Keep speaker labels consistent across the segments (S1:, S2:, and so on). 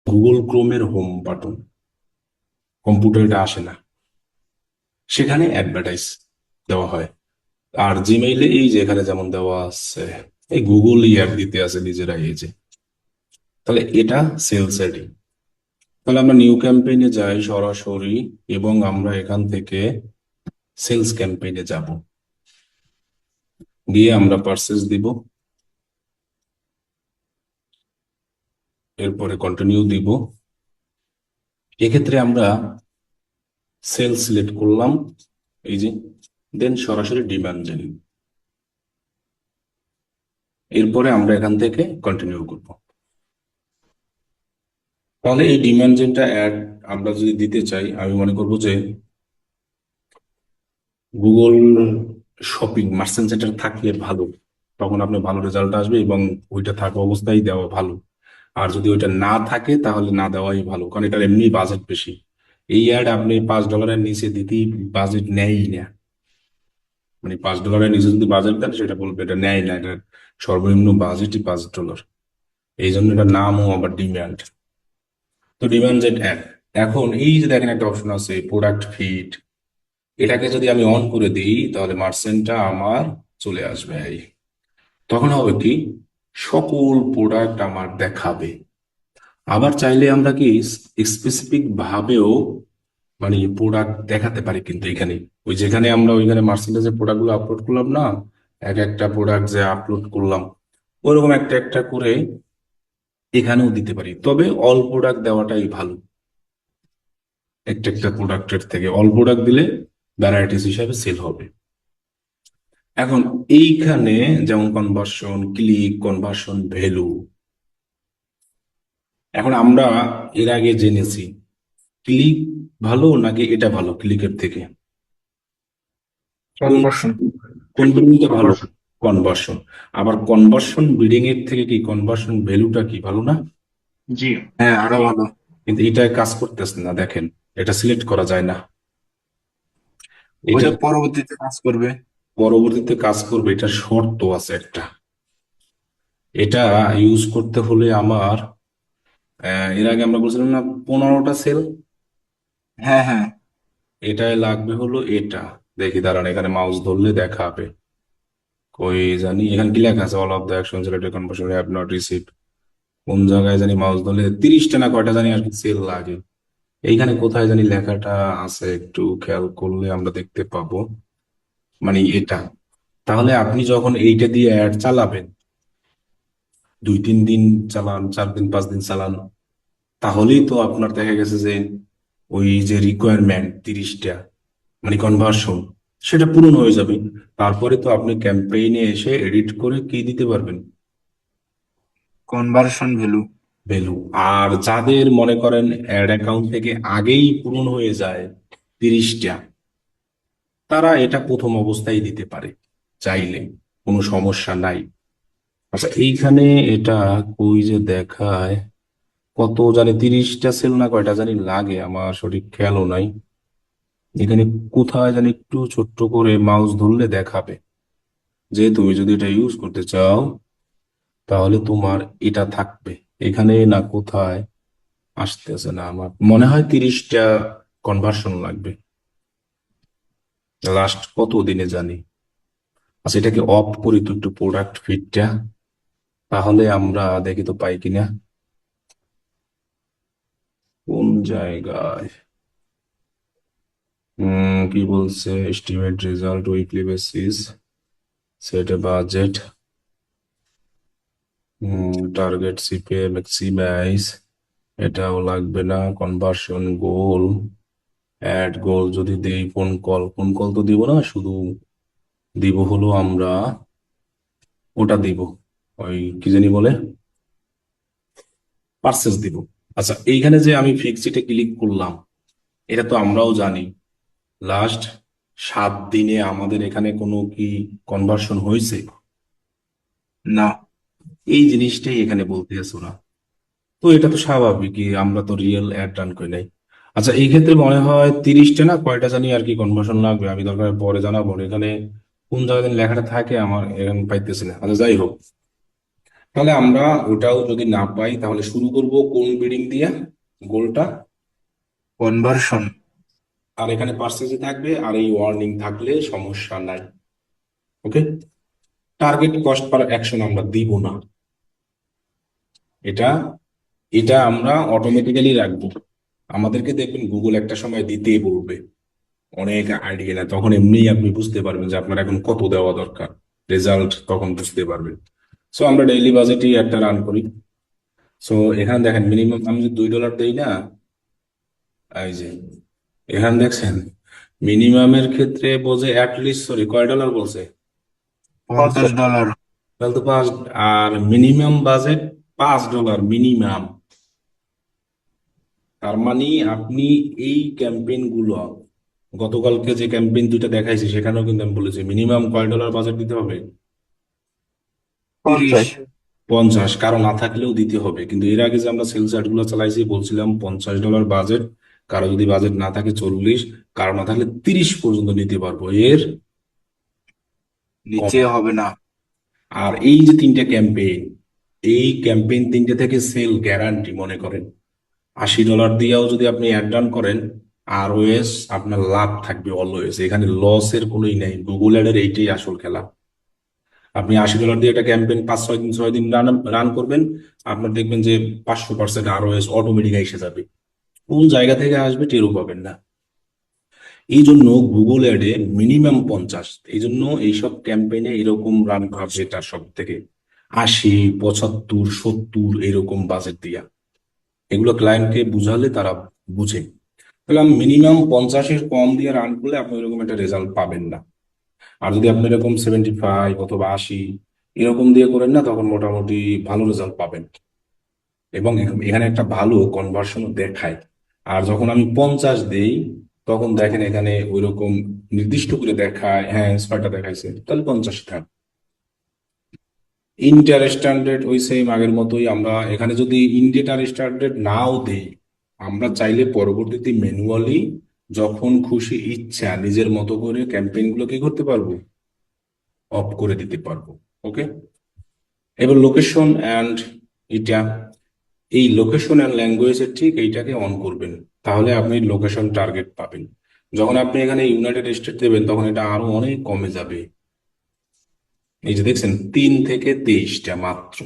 S1: Google ক্রোমের home button, কম্পিউটারে আসে না, সেখানে অ্যাডভার্টাইজ দেওয়া হয়। আর জিমেইলে এই যে এখানে যেমন দেওয়া আছে, এই গুগলই অ্যাড দিতে আছে নিজেরাই, এই যে। তাহলে এটা সেলস অ্যাডই। তাহলে আমরা নিউ ক্যাম্পেইনে যাই সরাসরি, এবং আমরা এখান থেকে সেলস ক্যাম্পেইনে যাব। গিয়ে আমরা পারচেজ দিব, এরপরে কন্টিনিউ দিব। এক্ষেত্রে আমরা সেলস সিলেক্ট করলাম, এই যে। দেন সরাসরি ডিমান্ড জেন, এরপরে আমরা এখান থেকে কন্টিনিউ করব। তাহলে এই ডিমান্ড জেনটা অ্যাড আমরা যদি দিতে চাই, আমি মনে করব যে গুগল শপিং মার্চেন্ট সেন্টার থাকলে ভালো, তখন আপনার ভালো রেজাল্ট আসবে, এবং ওইটা থাকা অবস্থায় দেওয়া ভালো। আর যদি ওইটা না থাকে তাহলে না দেওয়াই ভালো, কারণ এটার এমনি বাজেট বেশি। এই অ্যাড আপনি $5 নিচে দিতেই বাজেট নেয়ই না। মানে $5 নিচে যদি বাজেট দেন, সেটা বলবে এটা নেয় না, এটা সর্বনিম্ন বাজেটই $5। এই জন্য এটার নামও আবার ডিমান্ড। তো ডিমান্ড জেট অ্যাড। এখন এই যে দেখেন একটা অপশন আছে প্রোডাক্ট ফিড, এটাকে যদি আমি অন করে দিই তাহলে মার্চেন্টটা আমার চলে আসবে। এই তখন হবে কি, সকল প্রোডাক্ট আমার দেখাবে। আবার চাইলে আমরা কি স্পেসিফিক ভাবেও মানে প্রোডাক্ট দেখাতে পারি, কিন্তু এখানে ওই যেখানে আমরা ওইখানে মার্চেন্টে যে প্রোডাক্ট গুলো আপলোড করলাম না, এক একটা প্রোডাক্ট যে আপলোড করলাম, ওইরকম একটা একটা করে এখানেও দিতে পারি। তবে অল প্রোডাক্ট দেওয়াটাই ভালো, একটা একটা প্রোডাক্টের থেকে অল প্রোডাক্ট দিলে ভ্যারাইটিস হিসাবে সেল হবে। এখন এইখানে যেমন কনভার্সন, ক্লিক, কনভার্সন, ভ্যালু। এখন আমরা এর আগে জেনেছি ক্লিক ভালো নাকি এটা ভালো ক্লিকের থেকে, কোন
S2: কনভার্সন।
S1: কোন বিডিংটা ভালো? কনভার্সন। আবার কনভার্সন বিডিং এর থেকে কি কনভার্সন ভ্যালুটা কি ভালো না?
S2: জি, হ্যাঁ, আরো ভালো।
S1: কিন্তু এটা কাজ করতেছে না, দেখেন। এটা সিলেক্ট করা যায় না। এটা
S2: ওইটা পরবর্তীতে কাজ করবে।
S1: পরবর্তীতে কাজ করবে, এটা শর্ত আছে একটা। এটা ইউজ করতে হলে আমার এর আগে আমরা বলছিলাম না 15টা সেল,
S2: হ্যাঁ, হ্যাঁ।
S1: এটাই লাগবে হলো এটা। দেখি দাঁড়ান, এখানে মাউস ধরলে দেখাবে। কই জানি, এখানে কি লেখা আছে? All of the action selected conversion have not receive. কোন জায়গায় জানি মাউস ধরলে 30টা না কয়টা জানি আর কি সেল লাগে। এইখানে কোথায় জানি লেখাটা আছে, একটু খেয়াল করলে আমরা দেখতে পাবো। মানে এটা। তাহলে আপনি যখন এইটা দিয়ে অ্যাড চালাবেন, 2-3 দিন চালান, 4 দিন 5 দিন চালান, তাহলেই তো আপনার দেখা গেছে যে ওই যে রিকোয়ারমেন্ট 30টা, মানে কনভার্সন, সেটা পূরণ হয়ে যাবে। তারপরে তো আপনি ক্যাম্পেইনে এসে এডিট করে কি দিতে পারবেন?
S2: Conversion value.
S1: ভ্যালু। আর যাদের মনে করেন অ্যাড অ্যাকাউন্ট থেকে আগেই পূরণ হয়ে যায় 30টা, তারা এটা প্রথম অবস্থায় দিতে পারে চাইলে, কোনো সমস্যা নাই। আচ্ছা এইখানে এটা কই যে দেখায়, কত জানি 30টা সেল না কয়টা জানি লাগে, আমার সঠিক খেয়ালও নাই। এখানে কোথায় জানি একটু ছোট্ট করে মাউস ধরলে দেখাবে যে তুমি যদি এটা ইউজ করতে চাও তাহলে তোমার এটা থাকবে। এখানে না কোথায় আসতেছে না, আমার মনে হয় 30টা কনভার্সন লাগবে লাস্ট কত দিনে জানি। আচ্ছা এটাকে অফ করি তো একটু প্রোডাক্ট ফিডটা, তাহলে আমরা দেখি তো পাই কিনা। কোন জায়গায় কি বলছে, estimate result weekly basis, set a budget, target সিপে ম্যাক্সিমাইজ, এটাও লাগবে না। কনভার্সন গোল, অ্যাড গোল যদি দেই, ফোন কল তো দিব না, শুধু দিব হলো আমরা ওটা দিব, ওই কি জানি বলে, পার্সেস দিব। আচ্ছা এইখানে যে আমি ফিক্সিটে ক্লিক করলাম, এটা তো আমরাও জানি লাস্ট 7 দিনে আমাদের এখানে কোনো কি কনভার্সন হয়েছে?
S2: না।
S1: এই জিনিসটাই এখানে বলতে আছে ওরা। তো এটা তো স্বাভাবিকই, আমরা তো রিয়েল অ্যাড রান করি নাই। আচ্ছা এই ক্ষেত্রে মনে হয় 30টা না কয়টা জানি আর কি কনভার্সন লাগবে, আমি দরকার হয় পরে জানাবো। এখানে কোন জায়গায় জানি লেখাটা থাকে, আমার এখানে পাইতেছি না। আচ্ছা যাই হোক, তাহলে আমরা ওটাও যদি না পাই তাহলে শুরু করব কোন বিডিং দিয়া, গোলটা।
S2: কনভার্সন।
S1: আর এখানে পার্সেন্টেজ থাকবে আর এই ওয়ার্নিং থাকলে সমস্যা নাই। ওকে। টার্গেট কস্ট পার অ্যাকশন আমরা দিব না, এটা এটা আমরা অটোমেটিক্যালি রাখবো। আমাদেরকে দেখবেন গুগল একটা সময় দিতেই বলবে অনেক আইডিয়া না, তখন এমনিই আপনি বুঝতে পারবেন যে আপনার এখন কত দেওয়া দরকার, রেজাল্ট তখন বুঝতে পারবেন। সো আমরা ডেইলি বাজেটই একটা রান করি। সো এখানে দেখেন মিনিমাম আমি যদি $2 দেই না, এই যে এখানে দেখছেন মিনিমামের ক্ষেত্রে বলছে অ্যাটলিস্ট, সরি কয় ডলার বলছে,
S2: $50।
S1: তাহলে তো পাঁচ। আর মিনিমাম বাজেট $5 মিনিমাম। তার মানে আপনি এই ক্যাম্পেইন গুলো, গতকালকে যে ক্যাম্পেইন দুইটা দেখাইছি সেখানেও কিন্তু আমি বলেছি মিনিমাম কয় ডলার বাজেট দিতে হবে,
S2: 30।
S1: 50। কারো না থাকলেও দিতে হবে, কিন্তু এর আগে যে আমরা সেলস অ্যাড গুলো চালাইছি বলছিলাম $50 বাজেট, কারো যদি বাজেট না থাকে 40, কারো না থাকলে 30 পর্যন্ত নিতে পারবো, এর কম।
S2: নিচে হবে না।
S1: আর এই যে তিনটা ক্যাম্পেইন, এই ক্যাম্পেইন তিনটে থেকে সেল গ্যারান্টি, মনে করেন $80 দিয়েও যদি আপনি অ্যাড রান করেন, আর ওএস আপনার লাভ থাকবে অলওয়েজ, এখানে লসের কোনোই নেই। গুগল অ্যাডের এইটাই আসল খেলা। আপনি $80 দিয়ে একটা ক্যাম্পেইন 5-6 দিন 6 দিন রান রান করবেন, আপনার দেখবেন যে 500% ROS অটোমেটিক এসে যাবে। কোন জায়গা থেকে আসবে টেরও পাবেন না। এই জন্য গুগল অ্যাডে মিনিমাম 50, এই জন্য এইসব ক্যাম্পেইনে এরকম রান করা যেটা সব থেকে 80, 75, 70 এরকম বাজেট দিয়া, এগুলো ক্লায়েন্টকে বুঝালে তারা বুঝে। তাহলে আমি মিনিমাম 50-এর কম দিয়ে রান করলে আপনি এরকম একটা রেজাল্ট পাবেন না। আর যদি আপনি এরকম 75 অথবা 80 এরকম দিয়ে করেন না, তখন মোটামুটি ভালো রেজাল্ট পাবেন এবং এখানে একটা ভালো কনভার্সনও দেখায়। আর যখন আমি 50 দেই, তখন দেখেন এখানে ওইরকম নির্দিষ্ট করে দেখায়, হ্যাঁ 6টা দেখাইছে, তাহলে 50 থাক। ইন্টার স্ট্যান্ডার্ড ওই সেম আগের মতোই, আমরা এখানে যদি ইন্ডিয়ার স্ট্যান্ডার্ড নাও দেই, আমরা চাইলে পরবর্তীতে ম্যানুয়ালি যখন খুশি ইচ্ছা নিজের মতো করে ক্যাম্পেইন গুলো কি করতে পারবো, অফ করে দিতে পারবো। ওকে। এবার লোকেশন অ্যান্ড, এটা এই লোকেশন অ্যান্ড ল্যাঙ্গুয়েজের ঠিক এইটাকে অন করবেন, তাহলে আপনি লোকেশন টার্গেট পাবেন। যখন আপনি এখানে ইউনাইটেড স্টেট দেবেন তখন এটা আরো অনেক কমে যাবে। এই যে দেখছেন 3 থেকে 23টা মাত্র,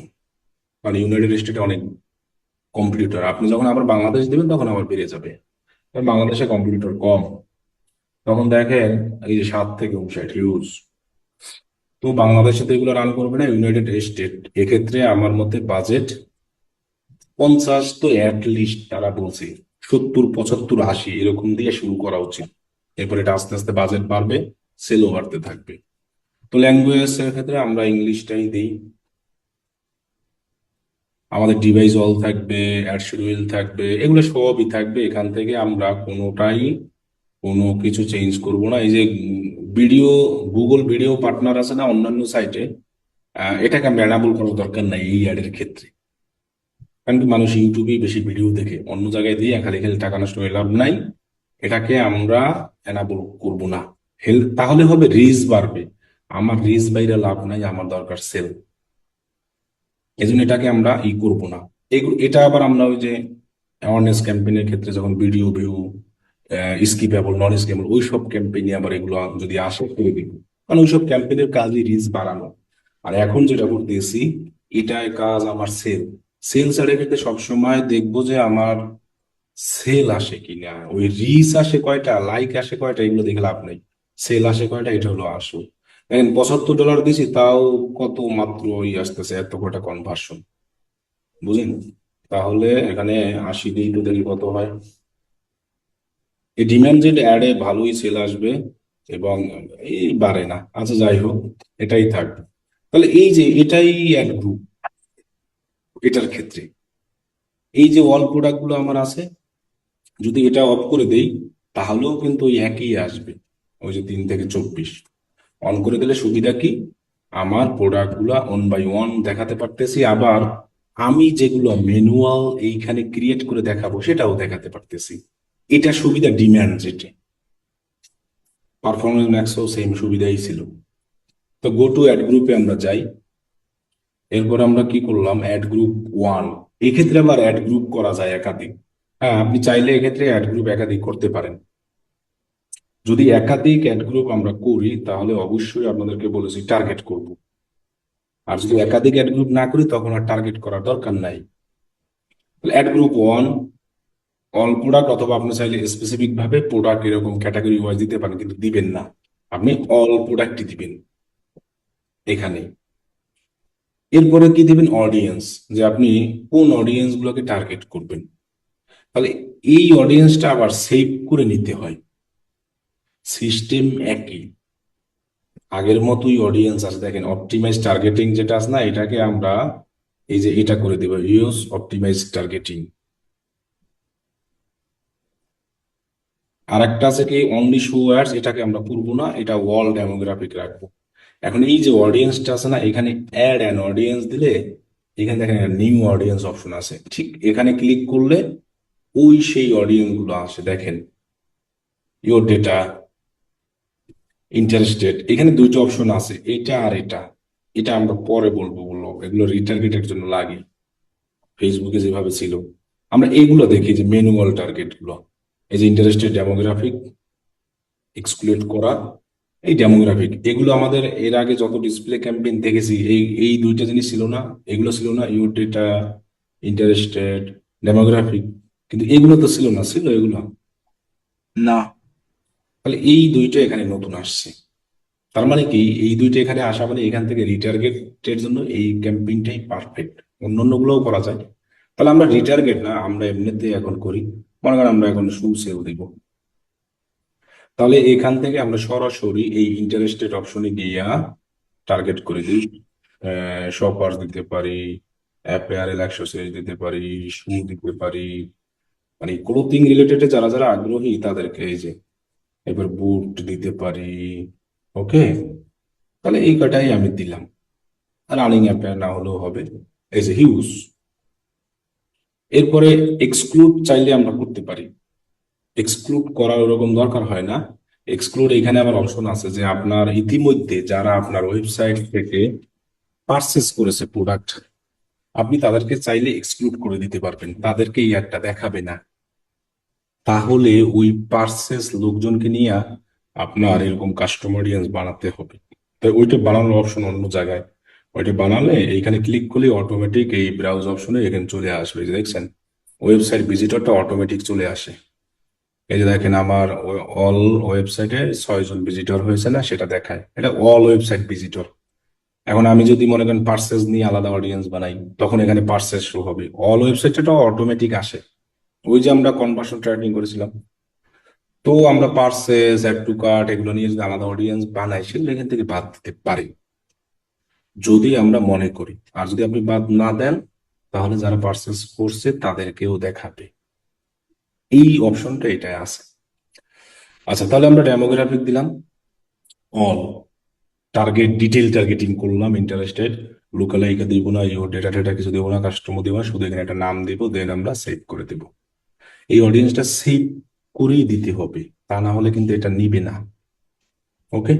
S1: কারণ ইউনাইটেড স্টেটে অনেক কম্পিটিটর। আপনি যখন আবার বাংলাদেশ দেবেন তখন আবার বেড়ে যাবে, কারণ বাংলাদেশে কম্পিটিটর কম। তখন দেখেন এই যে 7 থেকে 59 হিউজ। তো বাংলাদেশে তো এগুলো রান করবে না, ইউনাইটেড স্টেট। এক্ষেত্রে আমার মতে বাজেট 50 তো লিস্ট তারা বলছে, 70, 75, 80 এরকম দিয়ে শুরু করা উচিত। এরপর এটা আস্তে আস্তে বাজেট বাড়বে, সেলও বাড়তে থাকবে। তো ল্যাঙ্গুয়েজ এর ক্ষেত্রে আমরা ইংলিশটাই দিই। আমাদের ডিভাইস অল থাকবে, অ্যাড শিডিউল থাকবে, এগুলো সবই থাকবে। এখান থেকে আমরা কোনোটাই কোনো কিছু চেঞ্জ করব না। এই যে ভিডিও, গুগল ভিডিও পার্টনার আছে না অন্যান্য সাইটে, এটাকে আমরা এনাবল করার দরকার নাই এই অ্যাডের ক্ষেত্রে। কারণ কি মানুষ ইউটিউবেই বেশি ভিডিও দেখে, অন্য জায়গায় দিয়ে খালি খালি টাকা নষ্ট হয়ে লাভ নাই। এটাকে আমরা এনাবল করব না। তাহলে হবে রিচ বাড়বে, আমার রিচ বাইরে লাভ নাই, আমার দরকার সেল। এই জন্য এটাকে আমরা করব না। এটা আবার আমরা ওই যে অ্যাওয়ারনেস ক্যাম্পেইনের ক্ষেত্রে যখন ভিডিও ভিউ, স্কিপেবল নন স্কিপেবল ওই সব ক্যাম্পেইনে আবার এগুলো যদি আসে করে দিব, কারণ ওইসব ক্যাম্পেইনের কাজই রিচ বাড়ানো। আর এখন যেটা করতেছি, এটাই কাজ আমার সেল। সেলস এর ক্ষেত্রে সবসময় দেখবো যে আমার সেল আসে কিনা, ওই রিচ আসে কয়টা, লাইক আসে কয়টা, এগুলো দেখে লাভ নেই। সেল আসে কয়টা, এটা হলো আসল। দেখেন $75 দিছি, তাও কত মাত্র ওই আসতেছে এত কয়টা কনভার্সন, বুঝেন? তাহলে এখানে 80 দিই তো দেখি কত হয়। এই ডিমান্ডেড অ্যাডে ভালোই সেল আসবে এবং এই বাড়ে না। আচ্ছা যাই হোক, এটাই থাকবে। তাহলে এই যে এটাই অ্যাড গ্রুপ, এটার ক্ষেত্রে এই যে অল প্রোডাক্ট গুলো আমার আছে, যদি এটা অফ করে দেই তাহলেও কিন্তু ওই একই আসবে, ওই যে 3 থেকে 24। অন করে দিলে সুবিধা কি, আমার প্রোডাক্ট গুলা ওয়ান বাই ওয়ান দেখাতে পারতেছি, আবার আমি যেগুলো ম্যানুয়াল এইখানে ক্রিয়েট করে দেখাবো সেটাও দেখাতে পারতেছি। এটা সুবিধা ডিম্যান্ড যেটা, পারফরমেন্স ম্যাক্সও সেম সুবিধাই ছিল। তো গো টু অ্যাড গ্রুপে আমরা যাই। এরপর আমরা কি করলাম, অ্যাড গ্রুপ 1। এক্ষেত্রে আবার অ্যাড গ্রুপ করা যায় একাধিক। হ্যাঁ, আপনি চাইলে এক্ষেত্রে অ্যাড গ্রুপ একাধিক করতে পারেন। যদি একাধিক অ্যাড গ্রুপ আমরা করি তাহলে অবশ্যই আপনাদেরকে বলেছি টার্গেট করব। আর যদি একাধিক অ্যাড গ্রুপ না করি তখন আর টার্গেট করার দরকার নাই। অ্যাড গ্রুপ 1 অল প্রোডাক্ট, অথবা আপনি চাইলে স্পেসিফিক ভাবে প্রোডাক্ট এরকম ক্যাটাগরি ওয়াইজ দিতে পারেন, কিন্তু দিবেন না, আপনি অল প্রোডাক্টই দিবেন এখানে। এরপরে কি দিবেন, অডিয়েন্স, যে আপনি কোন অডিয়েন্স গুলোকে টার্গেট করবেন। তাহলে এই অডিয়েন্সটা আবার সেভ করে নিতে হয়। সিস্টেম একই, আগের মতোই অডিয়েন্স আছে। দেখেন অপটিমাইজ টার্গেটিং যেটা আছে না, এটাকে আমরা এই যে এটা করে দেবো, ইউজ অপটিমাইজ টার্গেটিং। আর একটা আছে কি অনলি শো অ্যাডস, এটাকে আমরা করবো না, এটা ওয়াল ডেমোগ্রাফিক রাখবো। এখন এই যে অডিয়েন্সটা আছে না, এখানে অ্যাড অ্যান অডিয়েন্স দিলে এখানে দেখেন নিউ অডিয়েন্স অপশন আছে, ঠিক এখানে ক্লিক করলে ওই সেই অডিয়েন্স গুলো আসে। দেখেন ইওর ডেটা, ইন্টারেস্টেড, এখানে দুইটা অপশন আছে, এটা আর এটা। এটা আমরা পরে বলবো, এগুলো রিটার্গেটের জন্য লাগে, ফেসবুকে যেভাবে ছিল। আমরা এইগুলো দেখি যে ম্যানুয়াল টার্গেট গুলো, এই যে ইন্টারেস্টেড, ডেমোগ্রাফিক, এক্সক্লুড করা, এই ডেমোগ্রাফিক, এগুলো আমাদের এর আগে যত ডিসপ্লে ক্যাম্পেইন দেখেছি এই এই দুইটা জিনিস ছিল না, এগুলো ছিল না, ইউর ডেটা, ইন্টারেস্টেড, ডেমোগ্রাফিক, কিন্তু এগুলো তো ছিল না, ছিল এগুলো?
S2: না।
S1: তাহলে এই দুইটা এখানে নতুন আসছে। তার মানে কি, এই দুইটা এখানে আসা মানে এখান থেকে রিটার্গেটের জন্য এই ক্যাম্পেইনটাই পারফেক্ট। অন্যান্য গুলোও করা যায়। তাহলে আমরা রিটার্গেট না, আমরা এমনিতে এখন করি। মনে করেন আমরা এখন শু সেল দিব, তাহলে এখান থেকে আমরা সরাসরি এই ইন্টারেস্টেড অপশনে গিয়া টার্গেট করে দিই। শপার্স দিতে পারি, অ্যাপেয়ারেল অ্যাক্সেসরিজ দিতে পারি, শু দিতে পারি, মানে ক্লোথিং রিলেটেড যারা যারা আগ্রহী তাদেরকে এই যে, এবার বুট দিতে পারি। ওকে, তাহলে এই কটাই আমি দিলাম। রানিং অ্যাপেয়ার না হলেও হবে, এই যে হিউজ। এরপরে এক্সক্লুড চাইলে আমরা করতে পারি, এক্সক্লুড করার ওরকম দরকার হয় না। এক্সক্লুড এখানে আবার অপশন আছে যে আপনার ইতিমধ্যে যারা আপনার ওয়েবসাইট থেকে পারচেস করেছে প্রোডাক্ট, আপনি তাদেরকে চাইলে এক্সক্লুড করে দিতে পারবেন, তাদেরকে এই একটা দেখাবে না। তাহলে ওই পারচেস লোকজনকে নিয়ে আপনার এরকম কাস্টমার অডিয়েন্স বানাতে হবে। তো ওইটা বানানোর অপশন অন্য জায়গায়, ওইটা বানালে এইখানে ক্লিক করলে অটোমেটিক এই ব্রাউজ অপশনে এখানে চলে আসবে। এই যে দেখছেন ওয়েবসাইট ভিজিটরটা অটোমেটিক চলে আসে। এই যে দেখেন আমার অল ওয়েবসাইটে 6 জন ভিজিটর হয়েছে না, সেটা দেখায়, এটা অল ওয়েবসাইট ভিজিটর। এখন আমি যদি মনে করেন পার্সেস নিয়ে আলাদা অডিয়েন্স বানাই, তখন এখানে পার্সেস শো হবে, অল ওয়েবসাইটটা অটোমেটিক আসে। ওই যে আমরা কনভার্সন ট্র্যাকিং করেছিলাম, তো আমরা পার্সেস, অ্যাড টু কার্ট এগুলো নিয়ে যদি আলাদা অডিয়েন্স বানাই, সেগুলো এখান থেকে বাদ দিতে পারি যদি আমরা মনে করি। আর যদি আপনি বাদ না দেন, তাহলে যারা পার্সেস করছে তাদেরকেও দেখাবে। এই অপশনটা এটাই আছে। আচ্ছা, তাহলে আমরা ডেমোগ্রাফিক দিলাম, অল, টার্গেট ডিটেল টার্গেটিং করলাম, ইন্টারেস্টেড, লোকালাইকা দিব না, ইও ডেটা ডেটা কিছু দেবো না, কাস্টমার দিব না, শুধু এখানে একটা নাম দিব, দেন আমরা সেভ করে দেব। এই অডিয়েন্সটা সেভ করেই দিতে হবে, তা না হলে কিন্তু এটা নিবে না। ওকে,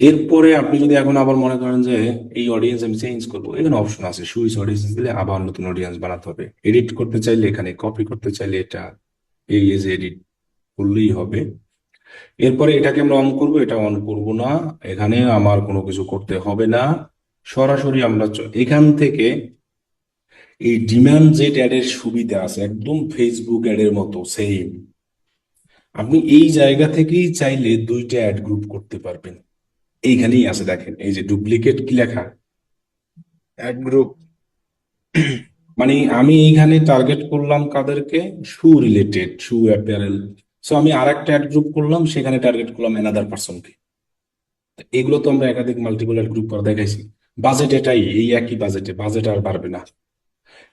S1: এরপরে আপনি যদি এখন আবার মনে করেন যে এই অডিয়েন্স আমি চেঞ্জ করবো, এখানে অপশন আছে সুইচ অডিয়েন্স দিলে আবার নতুন অডিয়েন্স বানাতে হবে। এডিট করতে চাইলে এখানে, কপি করতে চাইলে এটা, এই যে এডিট করলেই হবে। এরপরে এটাকে আমরা অন করব, এটা অন করব না, এখানে আমার কোনো কিছু করতে হবে না। সরাসরি আমরা এখান থেকে এই ডিমান্ড জেট অ্যাড এর সুবিধা আছে, একদম ফেসবুক অ্যাড এর মতো সেম। আপনি এই জায়গা থেকেই চাইলে দুইটা অ্যাড গ্রুপ করতে পারবেন। এইখানেই আছে, দেখেন এই যে ডুপ্লিকেট কি লেখা,
S2: অ্যাড গ্রুপ।
S1: মানে আমি এইখানে টার্গেট করলাম কাদেরকে, শু রিলেটেড, শু অ্যাপারেল। সো আমি আর একটা অ্যাড গ্রুপ করলাম, সেখানে টার্গেট করলাম অ্যানাদার পার্সনকে। এগুলো তো আমরা একাধিক মাল্টিপল অ্যাড গ্রুপ করে দেখাইছি। বাজেট এটাই, এই একই বাজেটে, বাজেট আর বাড়বে না।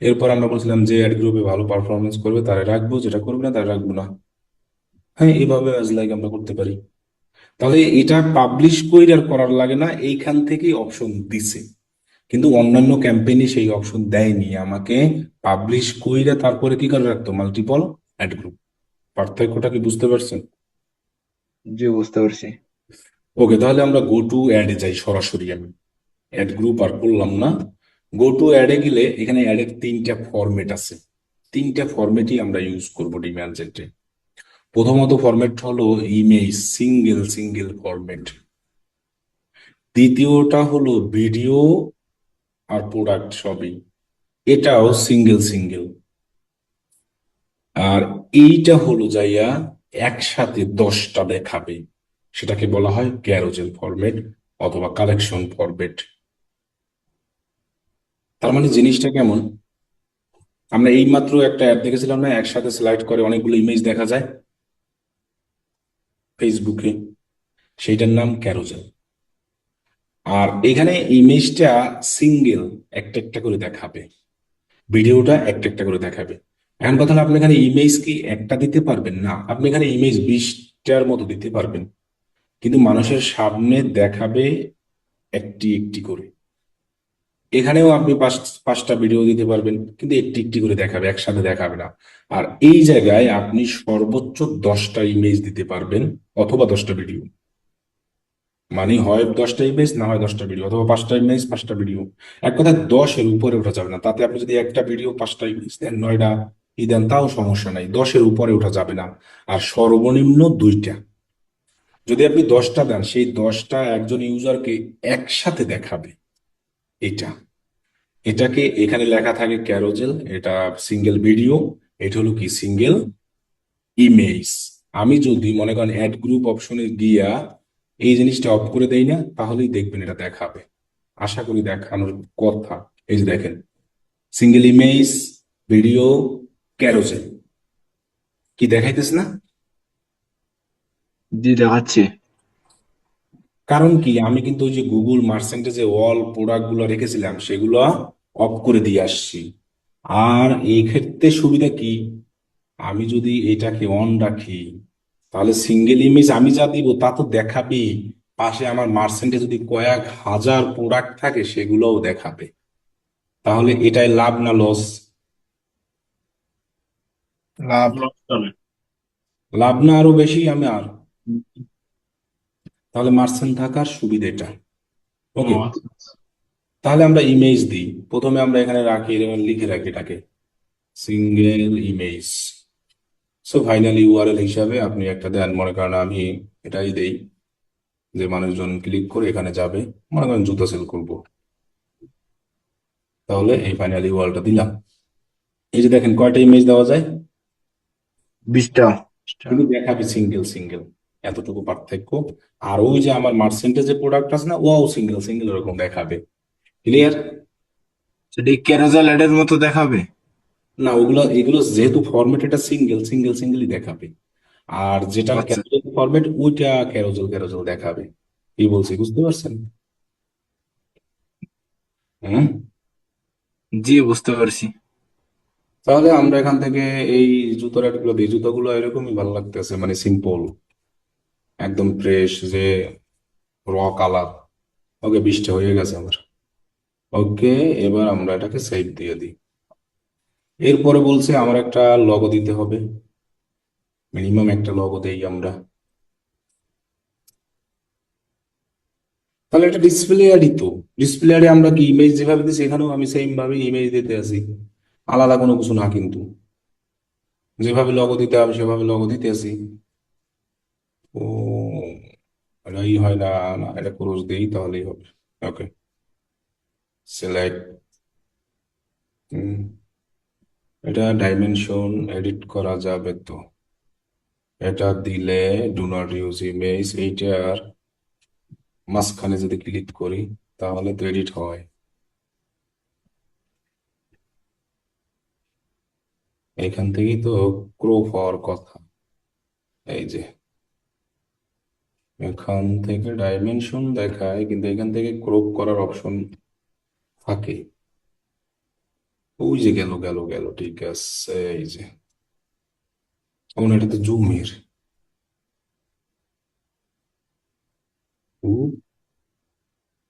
S1: এরপর আমরা বলছিলাম যে অ্যাড গ্রুপে ভালো পারফরমেন্স করবে তারা রাখবো, যেটা করবে না তারা রাখবো না। হ্যাঁ, এইভাবে অ্যাজ লাইক আমরা করতে পারি। তাহলে এটা পাবলিশ কইর আর করার লাগে না, এইখান থেকেই অপশন দিছে। কিন্তু অন্যান্য ক্যাম্পেইনে সেই অপশন দেয়নি আমাকে, পাবলিশ কইরা তারপরে কি করে রাখতো, মাল্টিপল অ্যাড গ্রুপ। পার্থক্যটা কি বুঝতে পারছেন?
S2: জি, বুঝতে পারছি।
S1: ওকে, তাহলে আমরা গো টু অ্যাডে যাই সরাসরি আমি। অ্যাড গ্রুপ আর করলাম না। গো টু অ্যাডে গেলে এখানে অ্যাডের তিনটা ফরম্যাট আছে, তিনটা ফরম্যাটই আমরা ইউজ করব ডিমান্ড জেনরে। প্রথমত ফরম্যাট হলো ইমেজ, সিঙ্গেল সিঙ্গেল ফরম্যাট। দ্বিতীয়টা হলো ভিডিও আর প্রোডাক্ট সবই, এটাও সিঙ্গেল সিঙ্গেল। আর এইটা হলো যাইয়া একসাথে 10টা দেখাবে, সেটাকে বলা হয় ক্যারোজেল ফরম্যাট অথবা কালেকশন ফরম্যাট। তার মানে জিনিসটা কেমন, আমরা এইমাত্র একটা অ্যাপ দেখেছিলাম না, একসাথে স্লাইড করে অনেকগুলো ইমেজ দেখা যায় ফেসবুকে, সেইটার নাম ক্যারোজেল। আর এখানে ইমেজটা সিঙ্গেল, একটা একটা করে দেখাবে, ভিডিওটা একটা একটা করে দেখাবে। এখন কথা হলো, আপনি এখানে ইমেজ কি একটা দিতে পারবেন? না, আপনি এখানে ইমেজ 20টার মতো দিতে পারবেন, কিন্তু মানুষের সামনে দেখাবে একটি একটি করে। এখানেও আপনি পাঁচটা ভিডিও দিতে পারবেন, কিন্তু একটি একটি করে দেখাবে, একসাথে দেখাবে না। আর এই জায়গায় আপনি সর্বোচ্চ 10টা ইমেজ দিতে পারবেন অথবা 10টা ভিডিও। মানে হয় 10টা ইমেজ, না হয় 10টা ভিডিও, অথবা 5টা ইমেজ 5টা ভিডিও। এক কথায় 10-এর উপরে ওঠা যাবে না। তাতে আপনি যদি একটা ভিডিও 5টা ইমেজ দেন, 9টা দেন, তাও সমস্যা নাই, 10-এর উপরে ওঠা যাবে না। আর সর্বনিম্ন 2টা। যদি আপনি 10টা দেন, সেই 10টা একজন ইউজারকে একসাথে দেখাবে। এটা, এটাকে এখানে লেখা থাকে ক্যারোজেল, এটা সিঙ্গেল ভিডিও, এটা হলো কি সিঙ্গেল ইমেজ। আমি যদি মনে করেন অ্যাড গ্রুপ অপশনে গিয়া এই জিনিসটা অফ করে দেই না, তাহলেই দেখবেন এটা দেখাবে। আশা করি দেখানোর কথা। এই যে দেখেন, সিঙ্গেল ইমেজ, ভিডিও, ক্যারোজেল, কি দেখাইতেছে না?
S2: জি দেখাচ্ছে।
S1: কারণ কি, আমি কিন্তু ওই যে গুগল মার্চেন্টে যে অল প্রোডাক্ট গুলো রেখেছিলাম সেগুলো অফ করে দিয়ে আসছি। আর এই ক্ষেত্রে সুবিধা কি, আমি যদি এটাকে অন রাখি, তাহলে সিঙ্গেল ইমেজ আমি যা দিব তা তো দেখাবেই, পাশে আমার মার্চেন্টে যদি কয়েক হাজার প্রোডাক্ট থাকে সেগুলোও দেখাবে। তাহলে এটাই লাভ না লস?
S2: লাভ।
S1: লাভ না আরো বেশি আমার? তাহলে মার্চেন্ট থাকার সুবিধা এটা। ওকে, তাহলে আমরা ইমেজ দিই। প্রথমে আমরা এখানে রাখি, এরকম লিখে রাখি এটাকে single image. So finally URL হিসাবে আপনি একটা দেন, মনে করেন আমি এটাই দেই, যে মানুষজন ক্লিক করে এখানে যাবে, মনে করেন জুতা সেল করবো, তাহলে এই ফাইনাল ইউআরএলটা দিলাম। এই যে দেখেন কয়টা ইমেজ দেওয়া যায়,
S2: 20টা।
S1: কিন্তু দেখাবে সিঙ্গেল সিঙ্গেল, এতটুকু পার্থক্য। আর ওই যে আমার মার্চেন্টের যে প্রোডাক্ট আছে না, ওও সিঙ্গেল সিঙ্গেল এরকম দেখাবে। ক্লিয়ার?
S2: সেটা ক্যারোজেল এর মতো দেখাবে।
S1: না, ওগুলো এগুলো যেহেতু ফরম্যাট এটা সিঙ্গেল সিঙ্গেল সিঙ্গেলই দেখাবে। আর যেটা
S2: আচ্ছা।
S1: ক্যারোজেল ফরম্যাট ওইটা ক্যারোজেল ক্যারোজেল দেখাবে। কি বলছি বুঝতে পারছেন? হুম।
S2: জি বুঝতে পারছি।
S1: তাহলে আমরা এখান থেকে এই জুতোর অ্যাডগুলো দিই। জুতোগুলো এরকমই ভালো লাগতেছে, মানে সিম্পল, একদম ফ্রেশ, যে র কালার। ওকে, 20টা হয়ে গেছে আমার। ওকে, এবার আমরা এটাকে সেভ দিয়ে দিই। এরপরে বলছে আমার একটা লগো দিতে হবে, মিনিমাম একটা লগো দেই আমরা। তাহলে এটা ডিসপ্লে অ্যাডই তো। ডিসপ্লে অ্যাডে আমরা কি ইমেজ যেভাবে দিচ্ছি, এখানেও আমি সেম ভাবে ইমেজ দিতে আছি, আলাদা কোনো কিছু না কিন্তু। যেভাবে লগো দিতে হবে সেভাবে লগো দিতে আছি। ও, এটাই হয় না, না এটা ক্রস দেই তাহলেই হবে। ওকে, সিলেক্ট। এটা ডাইমেনশন এডিট করা যাবে তো? এটা দিলে ডু নট ইউজ ইমেজ, এইটার মাঝখানে যদি ক্লিক করি তাহলে তো এডিট হয়। এখান থেকেই তো ক্রপ হওয়ার কথা। এই যে এখান থেকে ডাইমেনশন দেখায়, কিন্তু এখান থেকে ক্রপ করার অপশন থাকে। ওই যে গেল গেল গেল, ঠিক আছে। এই যে এটা তো জুমের।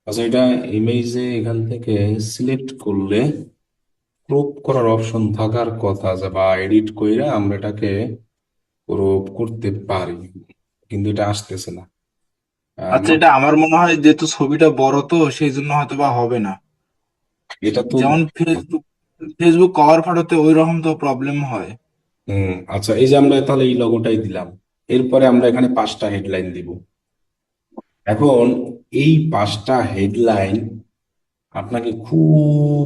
S1: আচ্ছা, এটা ইমেজে এখান থেকে সিলেক্ট করলে ক্রপ করার অপশন থাকার কথা, যে বা এডিট কইরা আমরা এটাকে ক্রপ করতে পারি, কিন্তু এটা আসতেছে না।
S2: আচ্ছা, এটা আমার মনে হয় যেহেতু ছবিটা বড় তো সেই জন্য হয়তো বা হবে না।
S1: এটা তো
S2: যেমন ফেসবুক ফেসবুক কভার ফটোতে ওই রকম তো প্রবলেম হয়।
S1: আচ্ছা, এই যে আমরা তাহলে এই লোগোটাই দিলাম। এরপরে আমরা এখানে 5টা হেডলাইন দিব। এখন এই 5টা হেডলাইন আপনাকে খুব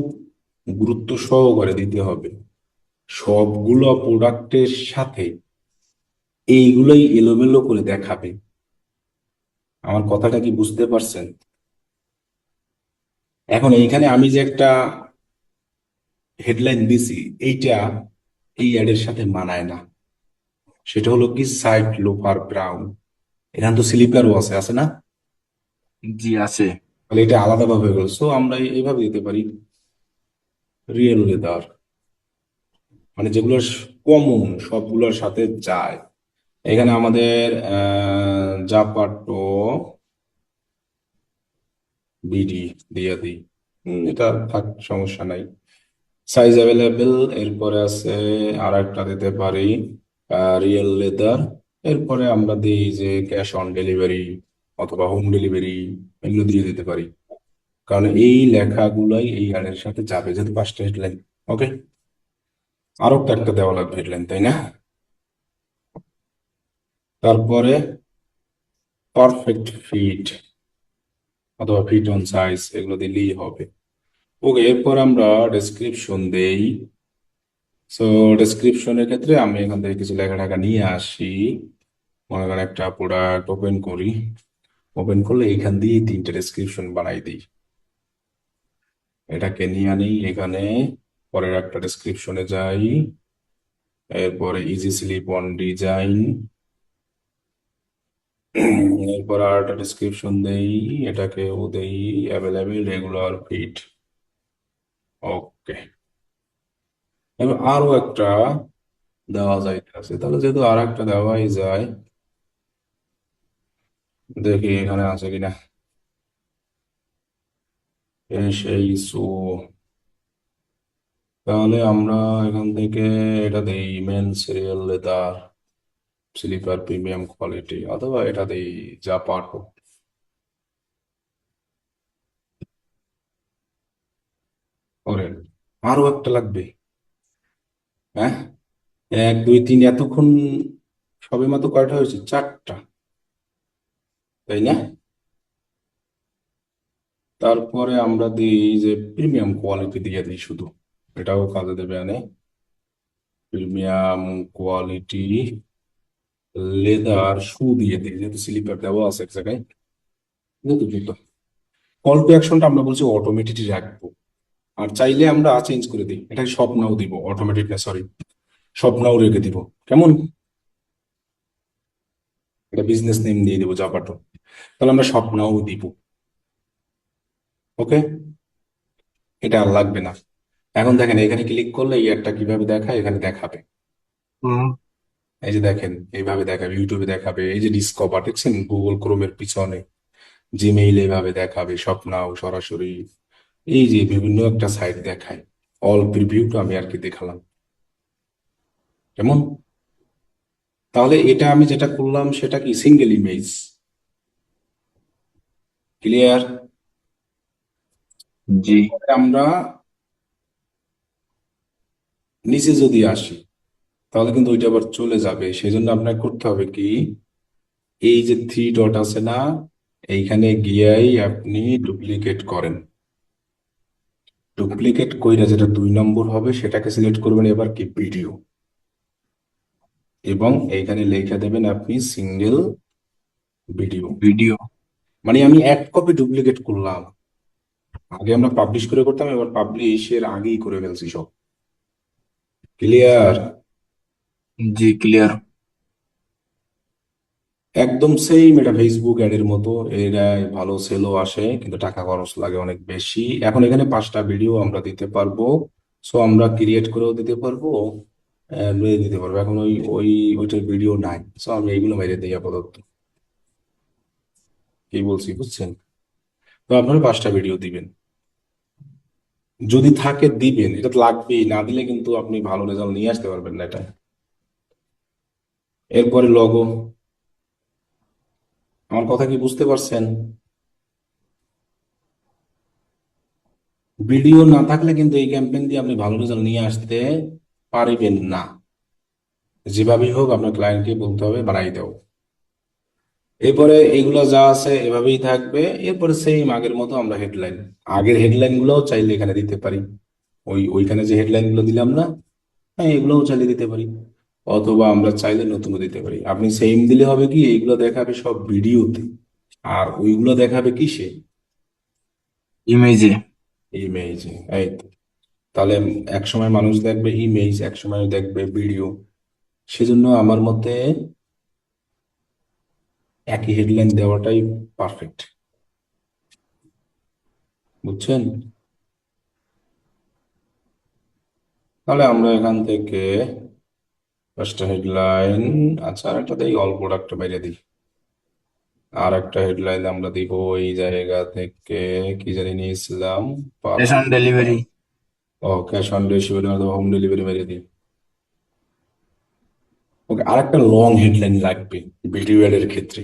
S1: গুরুত্ব সহকারে দিতে হবে। সবগুলো প্রোডাক্টের সাথে এইগুলোই এলোমেলো করে দেখাবে। আমার কথাটা কি বুঝতে পারছেন? এখন এইখানে আমি যে একটা হেডলাইন দিছি, এইটা এই অ্যাডের সাথে মানায় না। সেটা হলো কি, সাইড লোফার ব্রাউন। এখানে তো স্লিপারও আছে, আছে না?
S2: জি, আছে।
S1: তাহলে এটা আলাদাভাবে হয়ে গেল। সো আমরা এইভাবে দিতে পারি, রিয়েল লেদার, মানে যেগুলো কমন, সবগুলোর সাথে যায়। এখানে আমাদের জাপাটো বিডি দিয়ে দিই। এটা থাক, সমস্যা নাই। Size available. এরপরে আছে আর একটা দিতে পারি, রিয়েল লেদার। এরপরে আমরা দিই যে ক্যাশ অন ডেলিভারি অথবা হোম ডেলিভারি, এগুলো দিয়ে দিতে পারি। কারণ এই লেখাগুলাই এই অ্যাডের সাথে যাবে, যেহেতু 5টা হেডলাইন। ওকে, আরো তো একটা দেওয়া লাগবে হেডলাইন, তাই না? তারপরে পারফেক্ট ফিট অথবা ফিট অন সাইজ, এগুলো দিলেই হবে। ওকে, এরপর আমরা ডেসক্রিপশন দেই। সো ডেসক্রিপশনের ক্ষেত্রে আমি এখান থেকে কিছু লেখা টেখা নিয়ে আসি। মনে করেন একটা প্রোডাক্ট ওপেন করি। ওপেন করলে এখান দিয়ে 3টে ডেসক্রিপশন বানাই দিই। এটাকে নিয়ে আনি এখানে, পরের একটা ডেসক্রিপশনে যাই। এরপরে ইজি স্লিপ অন ডিজাইন। এরপর আর একটা ডেসক্রিপশন দেই, এটাকে ও দেই অ্যাভেলেবেল রেগুলার ফিট। ওকে, এবার আরো একটা দেওয়া যাইতেছে, তাহলে যেহেতু আর একটা দেওয়াই যায়, দেখি এখানে আছে কিনা। সেই সো তাহলে আমরা এখান থেকে এটা দেই, men serial leather slipper premium quality, অথবা এটা দেই জাপাটো। ওরে, আরো একটা লাগবে? হ্যাঁ, 1 2 3, এতক্ষণ সবে মাত্র কয়টা হয়েছে? 4টা, তাই না? তারপরে আমরা দিই যে প্রিমিয়াম কোয়ালিটি দিয়ে দিই শুধু, এটাও কাজে দেবে। আনে প্রিমিয়াম কোয়ালিটি লেদার শু দিয়ে দিই, যেহেতু স্লিপার দেওয়া আছে এক জায়গায়। কিন্তু জুতো, কল টু অ্যাকশনটা আমরা বলছি অটোমেটেড রাখবো। আর চাইলে আমরা চেঞ্জ করে দিই, এটাকে সব নাও দিব, অটোমেটেড না, সরি, সব নাও রেখে দিব। কেমন? এটা বিজনেস নেম দিয়ে দিব জাপাটো। তাহলে আমরা সব নাও দিব। ওকে, এটা আর লাগবে না। এখন দেখেন, এখানে ক্লিক করলে এই অ্যাডটা কিভাবে দেখায়, এখানে দেখাবে।
S2: হুম।
S1: এই যে দেখেন, এইভাবে দেখাবে, ইউটিউবে দেখাবে, এই যে ডিসকভার দেখছেন গুগল ক্রোমের পিছনে, জিমেইল এইভাবে দেখাবে, স্বপ্নাও সরাসরি। এই যে বিভিন্ন একটা সাইট দেখায়, অল প্রিভিউটা আমি আর কি দেখালাম। কেমন? তাহলে এটা আমি যেটা করলাম সেটা কি সিঙ্গেল ইমেজ, ক্লিয়ার?
S2: জি।
S1: এরপরে আমরা নিচে যদি আসি, তাহলে কিন্তু ওইটা আবার চলে যাবে। সেই জন্য আপনাকে করতে হবে কি, এই যে 3 ডট আছে না, এইখানে গিয়েই আপনি ডুপ্লিকেট করেন। ডুপ্লিকেট কইরা যেটা 2 নম্বর হবে সেটাকে সিলেক্ট করবেন, এবার কি ভিডিও, এবং এইখানে লিখে দেবেন আপনি সিঙ্গেল ভিডিও।
S2: ভিডিও।
S1: মানে আমি 1 কপি ডুপ্লিকেট করলাম। আগে আমরা পাবলিশ করে করতাম, এবার পাবলিশের আগেই করে ফেলছি সব। ক্লিয়ার?
S2: জি, ক্লিয়ার।
S1: একদম সেম, এটা ফেসবুক অ্যাডের মতো। এটা ভালো সেলও আসে, কিন্তু টাকা খরচ লাগে অনেক বেশি। এখন এখানে 5টা ভিডিও আমরা দিতে পারবো। সো আমরা ক্রিয়েট করেও দিতে পারবো, মেরে দিতে পারবো। এখন ওইটার ভিডিও নাই, সো আমি এইগুলো মেরে দিই আপাতত। কি বলছি বুঝছেন? তো আপনারা 5টা ভিডিও দিবেন, যদি থাকে দিবেন, এটা তো লাগবেই, না দিলে কিন্তু আপনি ভালো রেজাল্ট নিয়ে আসতে পারবেন না এটা। এরপরে লগো, আমার কথা কি বুঝতে পারছেন? ভিডিও না থাকলে কিন্তু এই ক্যাম্পেইন দিয়ে আপনি ভালো রেজাল্ট নিয়ে আসতে পারবেন না। যেভাবেই হোক আপনার ক্লায়েন্টকে বলতে হবে বাড়াই দাও। এরপরে এগুলো যা আছে এভাবেই থাকবে। এরপরে সেম আগের মতো আমরা হেডলাইন, আগের হেডলাইন গুলোও চাইলে এখানে দিতে পারি। ওইখানে যে হেডলাইন গুলো দিলাম না, হ্যাঁ এগুলোও চাইলে দিতে পারি। অথবা আমরা চাইলে নতুনও দিতে পারি। আপনি সেম দিলে হবে কি, এইগুলো দেখাবে সব ভিডিওতে, আর ওইগুলো দেখাবে কিসে?
S2: ইমেজে।
S1: ইমেজে। এই তো। তাহলে এক সময় মানুষ দেখবে ইমেজ, এক সময় দেখবে ভিডিও। সেজন্য আমার মতে একই হেডলাইন দেওয়াটাই পারফেক্ট। বুঝছেন? তাহলে আমরা এখান থেকে পাঁচটা হেডলাইন, আচ্ছা আর একটা দিই, অল প্রোডাক্ট বাইরে দিই। আর একটা হেডলাইন আমরা দিব এই জায়গা থেকে, কি জানি নিয়েছিলাম,
S2: ক্যাশ অন ডেলিভারি।
S1: ও ক্যাশ অন ডেলিভারি অথবা হোম ডেলিভারি বাইরে দিই। ওকে, আর একটা লং হেডলাইন লাগবে ভিডিও অ্যাডের ক্ষেত্রে,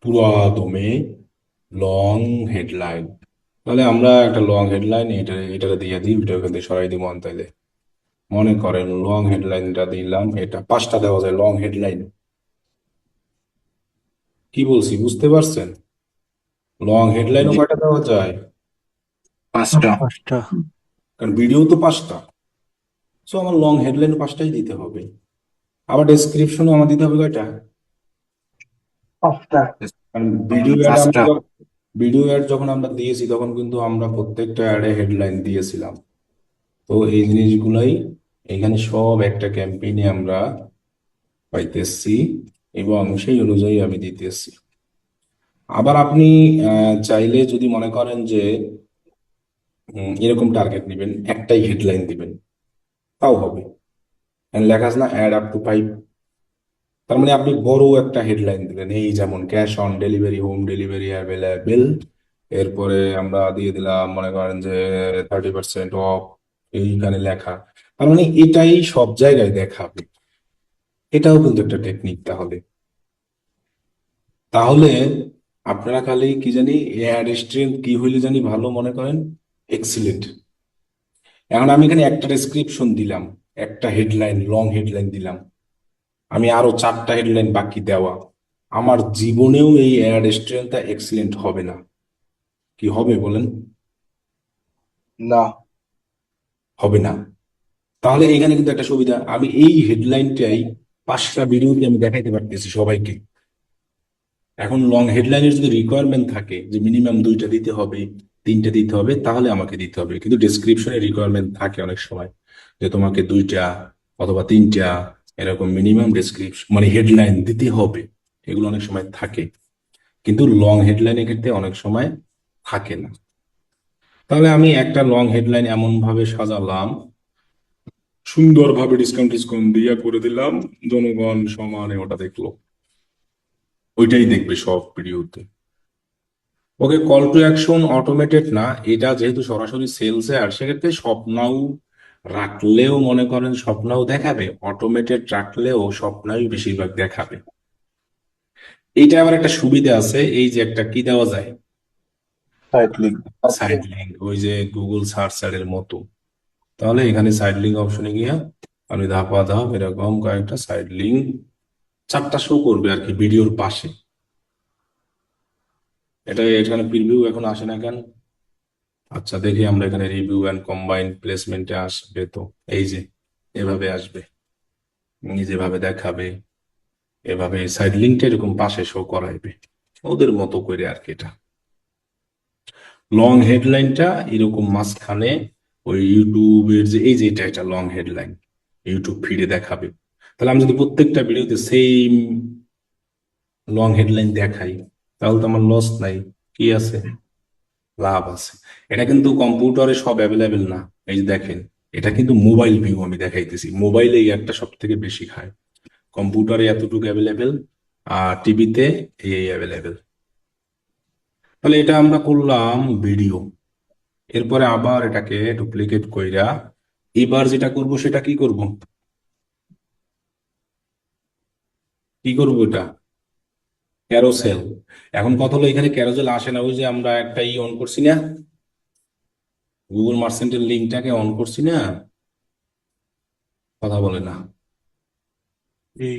S1: পুরো দমে লং হেডলাইন। তাহলে আমরা একটা লং হেডলাইন এটা দিয়ে দিই, ভিডিও কিন্তু সরাই দিব তাইলে। মনে করেন লং হেডলাইনটা দিলাম, এটা 5টা দেওয়া যায় লং হেডলাইন। কি বলছি বুঝতে পারছেন? লং হেডলাইনও
S2: জি,
S1: কয়টা দেওয়া যায়?
S2: 5টা।
S3: 5টা।
S1: কারণ ভিডিও তো 5টা। সো আমার লং হেডলাইন 5টাই দিতে হবে। আবার ডেসক্রিপশনও আমার দিতে হবে কয়টা?
S3: 5টা।
S1: কারণ ভিডিও অ্যাড
S2: 5টা।
S1: ভিডিও অ্যাড যখন আমরা দিয়েছি তখন কিন্তু আমরা প্রত্যেকটা অ্যাডে হেডলাইন দিয়েছিলাম। তো এই জিনিসগুলাই এখানে সব একটা ক্যাম্পেইনে আমরা পাইতেছি, এবং সেই অনুযায়ী আমি দিতেছি। আবার আপনি চাইলে যদি মনে করেন যে এরকম টার্গেট নেবেন, একটাই হেডলাইন দিবেন, তাও হবে। And লেখা আছে না অ্যাড আপ টু 5, তার মানে আপনি বড় একটা হেডলাইন দিলেন, এই যেমন cash on delivery, home delivery available. এরপরে আমরা দিয়ে দিলাম মনে করেন যে 30% অফ, এইখানে লেখা। তার মানে এটাই সব জায়গায় দেখাবে। এটাও কিন্তু একটা টেকনিক। তাহলে তাহলে আপনারা খালি কি জানি অ্যাড স্ট্রেংথ কি হইলে জানি ভালো মনে করেন, এক্সিলেন্ট। এখন আমি এখানে একটা ডেসক্রিপশন দিলাম, একটা হেডলাইন লং হেডলাইন দিলাম, আমি আরো 4টা হেডলাইন বাকি দেওয়া, আমার জীবনেও এই অ্যাড স্ট্রেংথটা এক্সিলেন্ট হবে না। কি হবে বলেন?
S2: না।
S1: হবে না। তাহলে এখানে কিন্তু একটা সুবিধা, আমি এই হেডলাইনটাই 5টা ভিডিওতে আমি দেখাইতে পারতেছি সবাইকে। এখন লং হেডলাইনের যদি রিকোয়ারমেন্ট থাকে যে মিনিমাম 2টা দিতে হবে, 3টে দিতে হবে, তাহলে আমাকে দিতে হবে। কিন্তু ডেসক্রিপশনে রিকোয়ারমেন্ট থাকে অনেক সময় যে তোমাকে 2টা অথবা 3টা এরকম মিনিমাম ডেসক্রিপশন মানে হেডলাইন দিতে হবে। এগুলো অনেক সময় থাকে, কিন্তু লং হেডলাইনের ক্ষেত্রে অনেক সময় থাকে না। তাহলে আমি একটা লং হেডলাইন এমন ভাবে সাজালাম, সুন্দরভাবে ডিসকাউন্ট টিসকাউন্ট দিয়ে করে দিলাম, জনগণ সমানে ওটা দেখলো, ওইটাই দেখবে সব ভিডিওতে। ওকে, কল টু অ্যাকশন অটোমেটেড না, এটা যেহেতু সরাসরি সেলসে, আর সেক্ষেত্রে স্বপ্নাও রাখলেও মনে করেন স্বপ্নাও দেখাবে, অটোমেটেড রাখলেও স্বপ্নাই বেশিরভাগ দেখাবে। এইটা আবার একটা সুবিধা আছে, এই যে একটা কি দেওয়া যায়,
S2: সাইড লিঙ্ক।
S1: সাইড লিঙ্ক, ওই যে গুগল সার্চ এর মতো। তাহলে এখানে সাইড লিঙ্ক অপশনে গিয়া আমি ধাপা ধাপ এরকম কয়েকটা সাইড লিঙ্ক, 4টা শো করবে আর কি ভিডিওর পাশে। এটা এখানে প্রিভিউ এখন আসে না কেন? আচ্ছা দেখি আমরা এখানে রিভিউ অ্যান্ড কম্বাইন্ড প্লেসমেন্টে আসবে তো, এই যে এভাবে আসবে, যেভাবে দেখাবে এভাবে সাইড লিঙ্কটা এরকম পাশে শো করাইবে ওদের মতো করে আর কি। এটা লং হেডলাইনটা এরকম মাঝখানে ওই ইউটিউবের যে এই যে এটা একটা লং হেডলাইন ইউটিউব ফিডে দেখাবে। তাহলে আমি যদি প্রত্যেকটা ভিডিওতে সেম লং হেডলাইন দেখাই, তাহলে তো আমার লস নাই, কি আছে? লাভ আছে। এটা কিন্তু কম্পিউটারে সব অ্যাভেলেবেল না। এই যে দেখেন, এটা কিন্তু মোবাইল ভিউ আমি দেখাইতেছি, মোবাইলে এই একটা সব থেকে বেশি খায়। কম্পিউটারে এতটুকু অ্যাভেলেবেল, আর টিভিতে এই অ্যাভেলেবেল। তাহলে এটা আমরা করলাম ভিডিও। এরপরে আবার এটাকে ডুপ্লিকেট কইরা এবার যেটা করব সেটা কি করব, কি করব এটা? ক্যারোসেল। এখন কথা হলো এখানে ক্যারোসেল আসে না, ওই যে আমরা একটা অন করছি না, গুগল মার্চেন্টের লিঙ্কটাকে অন করছি না, কথা বলে না।
S2: জি।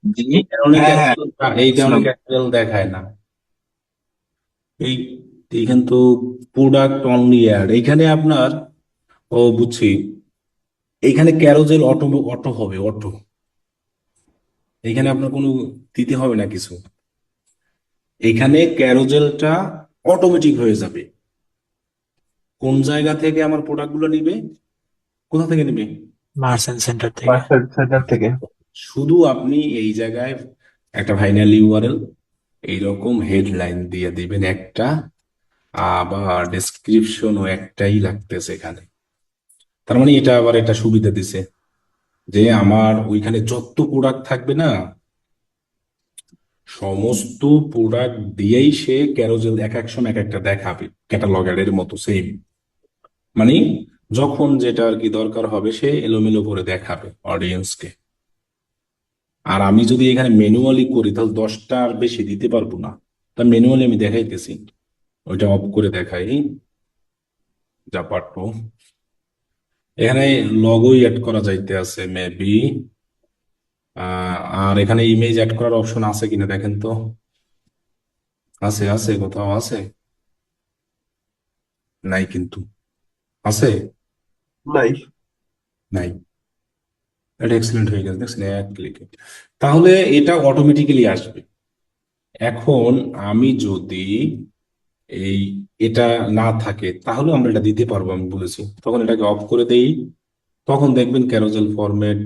S2: জি।
S1: এই কারণে
S2: হ্যাঁ হ্যাঁ,
S1: ক্যারোসেল, এই কারণে
S2: বুঝলাম।
S1: ক্যারোসেল দেখায় না। এই এইখানে তো প্রোডাক্ট অনলি অ্যাড এইখানে আপনার, ও বুঝছি, এইখানে ক্যারোসেল অটো, অটো হবে অটো। এইখানে আপনার কোনো দিতে হবে না কিছু, এইখানে ক্যারোসেলটা অটোমেটিক হয়ে যাবে। কোন জায়গা থেকে আমার প্রোডাক্টগুলো নিবে, কোথা থেকে নিবে,
S3: মার্চেন্ট সেন্টার থেকে।
S2: মার্কেট সেন্টার থেকে।
S1: শুধু আপনি এই জায়গায় একটা ফাইনাল ইউআরএল এইরকম হেডলাইন দিয়ে দিবেন একটা, আবার ডেসক্রিপশনও একটাই লাগতেছে এখানে। তার মানে এটা আবার একটা সুবিধা দিছে যে আমার ওইখানে যত প্রোডাক্ট থাকবে না, সমস্ত প্রোডাক্ট দিয়েই সে ক্যারোজেল এক এক সময় এক একটা দেখাবে, ক্যাটালগ এর মতো সেম। মানে যখন যেটা আর কি দরকার হবে সে এলোমেলো করে দেখাবে অডিয়েন্সকে। আর আমি যদি এখানে ম্যানুয়ালি করি তাহলে 10টা আর বেশি দিতে পারবো না। তা ম্যানুয়ালি আমি দেখাইতেছি, ওইটা অফ করে দেখাই, যা পারবো। এখানে লগোই অ্যাড করা যাইতে আছে মেবি। আর এখানে ইমেজ অ্যাড করার অপশন আছে কিনা দেখেন তো, আছে আছে কোথাও আছে, নাই কিন্তু, আছে,
S2: নাই।
S1: নাই। এটা এক্সিলেন্ট হয়ে গেছে দেখছেন এক ক্লিকে, তাহলে এটা অটোমেটিক্যালি আসবে। এখন আমি যদি এই এটা না থাকে তাহলে আমরা এটা দিতে পারবো, আমি বলেছি তখন এটাকে অফ করে দেই, তখন দেখবেন ক্যারোজেল ফরম্যাট।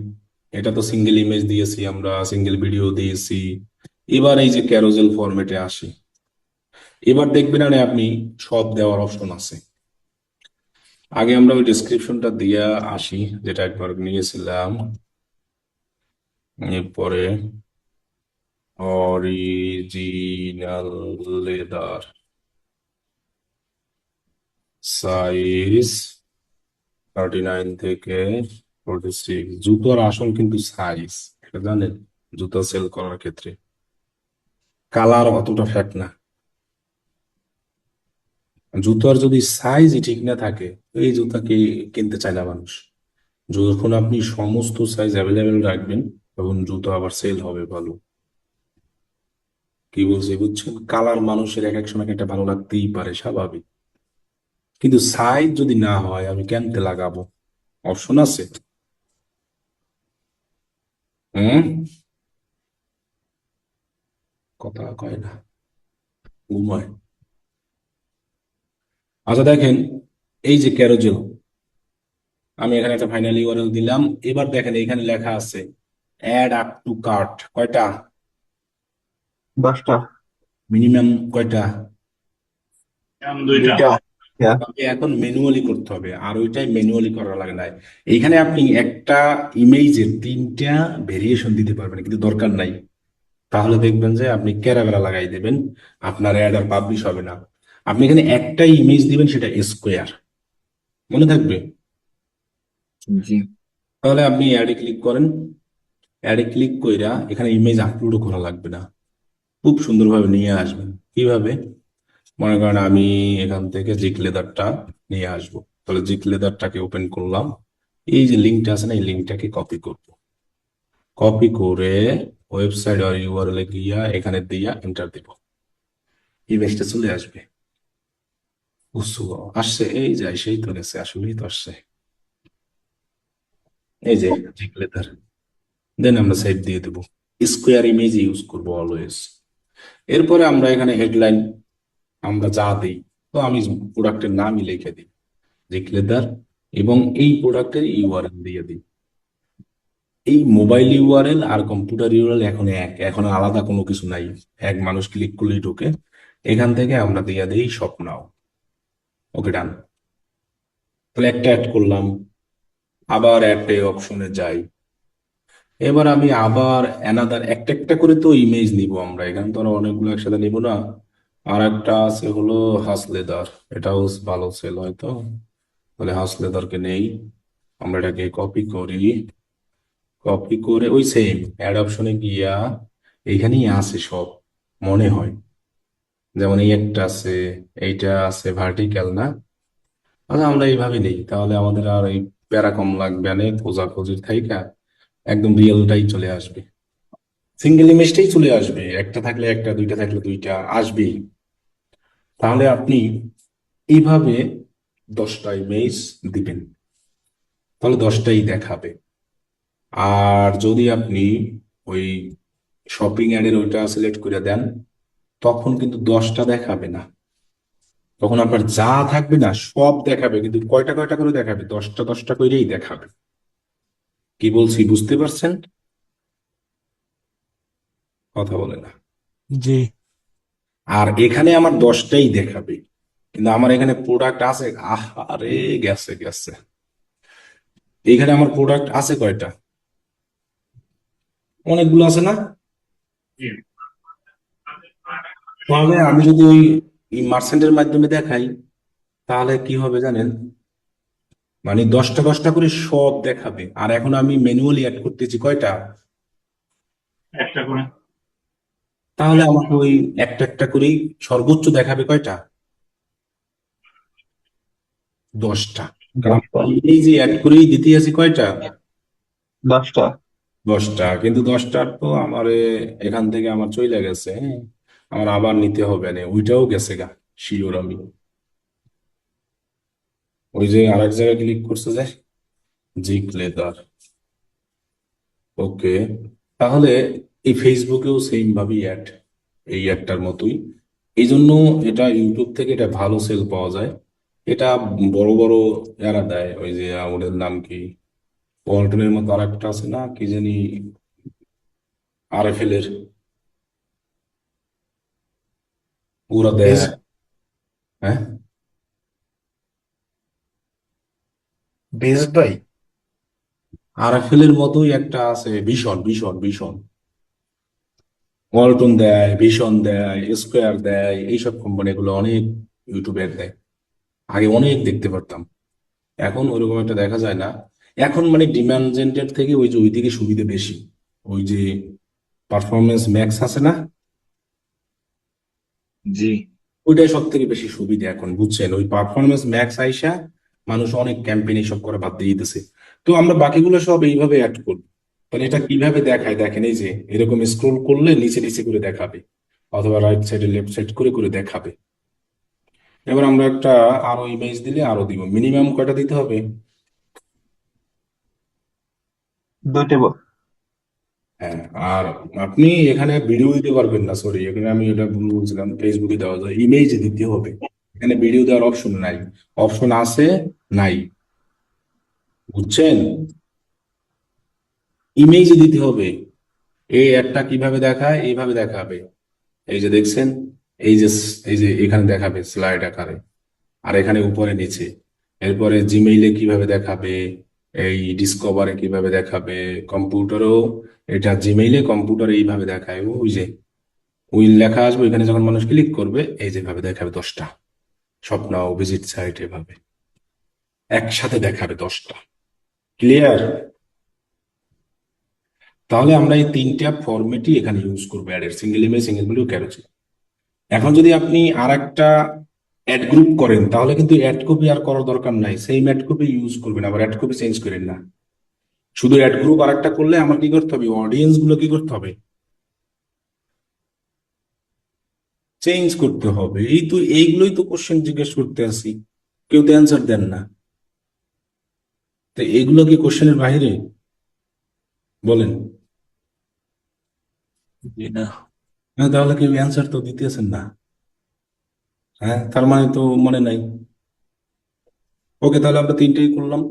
S1: এটা তো সিঙ্গেল ইমেজ দিয়েছি আমরা, সিঙ্গেল ভিডিও দিয়েছি। এবার এই যে ক্যারোজেল ফরম্যাটে আসি, এবার দেখবেন আরে আপনি সব দেওয়ার অপশন আছে। আগে আমরা ওই ডেসক্রিপশনটা দিয়ে আসি যেটা একবার নিয়েছিলাম, এরপরে অরিজিনাল লেদার সাইজ 39 থেকে 46, জুতোর আসল কিন্তু সাইজ, এটা জানেন, জুতো সেল করার ক্ষেত্রে কালার অতটা ফ্যাক্ট না। জুতোর যদি সাইজই ঠিক না থাকে তো এই জুতা কি কিনতে চায় না মানুষ। যখন আপনি সমস্ত সাইজ অ্যাভেলেবেল রাখবেন তখন জুতো আবার সেল হবে ভালো। কি বলছি বুঝছেন, কালার মানুষের এক এক সময় একটা ভালো লাগতেই পারে, স্বাভাবিক। কিন্তু সাইজ যদি না হয় আমি কেনতে লাগাবো, অপশন আছে। হুম, কথা কয় না, ঘুমায়। আচ্ছা দেখেন, এই যে ক্যারোজেল, আমি এখানে একটা ফাইনাল ইউআরএল দিলাম। এবার দেখেন এখানে লেখা আছে অ্যাড আপ টু কার্ট, কয়টা,
S2: 10টা।
S1: মিনিমাম কয়টা,
S4: দুইটা।
S2: দুইটা। হ্যাঁ।
S1: তবে এখন ম্যানুয়ালি করতে হবে, আর ওইটাই ম্যানুয়ালি করা লাগে না। এইখানে আপনি একটা ইমেজের 3টা ভেরিয়েশন দিতে পারবেন কিন্তু দরকার নাই, তাহলে দেখবেন যে আপনি ক্যারাবেরা লাগাই দেবেন, আপনার অ্যাড আর পাবলিশ হবে না। আপনি এখানে একটাই ইমেজ দিবেন, সেটা স্কোয়ার, মনে থাকবে।
S2: জি।
S1: তাহলে আপনি অ্যাডে ক্লিক করেন, অ্যাডে ক্লিক কইরা এখানে ইমেজ আপলোডও করা লাগবে না, খুব সুন্দরভাবে নিয়ে আসবেন। কিভাবে, মনে করেন আমি এখান থেকে জিক লেদারটা নিয়ে আসবো, তাহলে জিক লেদারটাকে ওপেন করলাম, এই যে লিঙ্কটা আছে না, এই লিঙ্কটাকে কপি করব, কপি করে ওয়েবসাইট আর ইউআরএল এ গিয়া এখানে দিয়া এন্টার দিব, ইমেজটা চলে আসবে। বুঝছো, আসছে, এই যে সেই তো গেছে, আসলেই তো আসছে, এই যে জিক লেদার। দেন আমরা সেভ দিয়ে দেবো, স্কোয়ার ইমেজ ইউজ করবো অলওয়েজ। এরপরে আমরা এখানে হেডলাইন আমরা যা দিই, তো আমি প্রোডাক্টের নামই লিখে দিই জিক লেদার, এবং এই প্রোডাক্টের ইউআরএল দিয়ে দিই। এই মোবাইল ইউআরএল আর কম্পিউটার ইউআরএল এখন এক, এখন আলাদা কোনো কিছু নাই, এক মানুষ ক্লিক করলেই ঢোকে। এখান থেকে আমরা দিয়ে দিই শপ নাও, ওকে ডান। তাহলে একটা অ্যাড করলাম, আবার অ্যাড অপশনে যাই। এবার আমি আবার অ্যানাদার একটা একটা করে তো ইমেজ নিব আমরা, এখানে তো আর অনেকগুলো একসাথে নিব না। আর একটা আছে হলো হাস লেদার, এটাও ভালো সেল হয় তো, তাহলে হাস লেদারকে নেই, আমরা এটাকে কপি করি, কপি করে ওই সেম অ্যাড অপশনে গিয়া এইখানেই আছে সব, মনে হয়। যেমন এই একটা আছে, এইটা আছে ভার্টিক্যাল না? আচ্ছা, আমরা এইভাবে নেই, তাহলে আমাদের আর এই প্যারা কম লাগবে না, খোঁজাখুঁজির থাইকা একদম রিয়েলটাই চলে আসবে, সিঙ্গেল ইমেজটাই চলে আসবে, একটা থাকলে একটা, দুইটা থাকলে দুইটা আসবেই। তাহলে আপনি এইভাবে 10টা ইমেজ দিবেন, তাহলে 10টাই দেখাবে। আর যদি আপনি ওই শপিং অ্যাডের ওইটা সিলেক্ট করে দেন, তখন কিন্তু 10টা দেখাবে না, তখন আপনার যা থাকবে না সব দেখাবে, কিন্তু কয়টা কয়টা করে দেখাবে, 10টা 10টা করেই দেখাবে। কি বলছি বুঝতে পারছেন? কথা বলে না।
S3: জি।
S1: আর এখানে আমার 10টাই দেখাবে, কিন্তু আমার এখানে প্রোডাক্ট আছে, আরে গেছে গেছে, এখানে আমার প্রোডাক্ট আছে কয়টা, অনেকগুলো আছে না? তাহলে আমি যদি ওই মার্চেন্টের মাধ্যমে দেখাই, তাহলে কি হবে জানেন, মানে 10টা 10টা করে সব দেখাবে। আর এখন আমি ম্যানুয়ালি অ্যাড করতেছি কয়টা, তাহলে আমাকে ওই একটা একটা করেই সর্বোচ্চ দেখাবে কয়টা, 10টা। কারণ আমি এই যে অ্যাড করেই দিতে আছি কয়টা,
S2: 10টা।
S1: 10টা, কিন্তু 10টার তো আমার এখান থেকে আমার চলে গেছে, হ্যাঁ, আমার আবার নিতে হবে না, ওইটাও গেছে গা, শিওর আমি। ওই যে আরেক জায়গায় ক্লিক করছে যে জিক লেদার, ওকে। তাহলে এই ফেসবুকেও সেম ভাবেই অ্যাড, এই অ্যাডটার মতোই। এই জন্য এটা ইউটিউব থেকে এটা ভালো সেল পাওয়া যায়। এটা বড় বড় এরা দেয়, ওই যে ওদের নাম কি, ওয়ালটনের মতো আর একটা আছে না কি জানি, আরএফএল এর, ওরা দেয়।
S2: বেশ
S1: হ্যাঁ,
S2: বেস্ট বাই।
S1: আরএফএল এর মতোই একটা আছে, ভীষণ ভীষণ ভীষণ, ওয়ালটন দেয়, ভীষণ দেয়, স্কোয়ার দেয়, এইসব কোম্পানিগুলো অনেক ইউটিউবে ad দেয়। আগে অনেক দেখতে পারতাম, এখন ওইরকম একটা দেখা যায় না। এখন মানে ডিমান্ড জেনারেট থেকে ওই যে ওইদিকে সুবিধা বেশি, ওই যে পারফরমেন্স ম্যাক্স আছে না,
S2: জি।
S1: ওইটাই সব থেকে বেশি সুবিধা এখন, বুঝছেন? ওই পারফরমেন্স ম্যাক্স আইসা মানুষ অনেক ক্যাম্পেইন সব করে বাদ দিয়ে দিতেছে। তো আমরা বাকিগুলো সব এইভাবে অ্যাড করব। তাহলে এটা কিভাবে দেখায় দেখেন, এই যে এরকম স্ক্রোল করলে নিচে নিচে করে দেখাবে, অথবা রাইট সাইডে লেফট সাইড করে করে দেখাবে। এবার আমরা একটা আরো ইমেজ দিলে আরো দিব, মিনিমাম কয়টা দিতে হবে?
S2: দুইটা
S1: হ্যাঁ। আর আপনি এখানে ভিডিও দিতে পারবেন না, সরি, এখানে আমি এটা ভুল বলছিলাম, ফেসবুকে দেওয়া যায়, ইমেজ দিতে হবে। এখানে ভিডিও দেওয়ার অপশন নাই, অপশন আছে নাই, বুঝছেন? ইমেজ দিতে হবে। এই একটা কিভাবে দেখায়, এইভাবে দেখাবে, এই যে দেখছেন, এই যে এখানে দেখাবে স্লাইড আকারে, আর এখানে উপরে নিচে। এরপরে জিমেইলে কিভাবে দেখাবে, এই ডিসকভারে কিভাবে দেখাবে, কম্পিউটারও, এটা জিমেইলে কম্পিউটারে এইভাবে দেখায়, ওই যে ওই লেখা আসবে, ওইখানে যখন মানুষ ক্লিক করবে এই যেভাবে দেখাবে 10টা, স্বপ্ন ভিজিট সাইট এভাবে একসাথে দেখাবে 10টা। ক্লিয়ার? তাহলে আমরা এই তিনটা ফরম্যাটই এখানে ইউজ করবো, অ্যাডের single image, single video, carousel. এখন যদি আপনি আর একটা অ্যাড গ্রুপ করেন, তাহলে কিন্তু অ্যাড কপি আর করার দরকার নাই, সেম অ্যাড কপি ইউজ করবেন, আবার অ্যাড কপি চেঞ্জ করেন না। শুধু অ্যাড গ্রুপ আর একটা করলে আমার কি করতে হবে, অডিয়েন্স গুলো কি করতে হবে, চেঞ্জ করতে হবে। এই তো এইগুলোই তো কোশ্চেন জিজ্ঞেস করতে আসি, কেউ তো অ্যান্সার দেন না। তো এগুলো কি কোশ্চেনের বাইরে, বলেন?
S3: জি না।
S1: হ্যাঁ, তাহলে কেউ অ্যান্সার তো দিতেছেন না। হ্যাঁ, তার মানে তো মনে নাই। ওকে, তাহলে আমরা তিনটেই করলাম।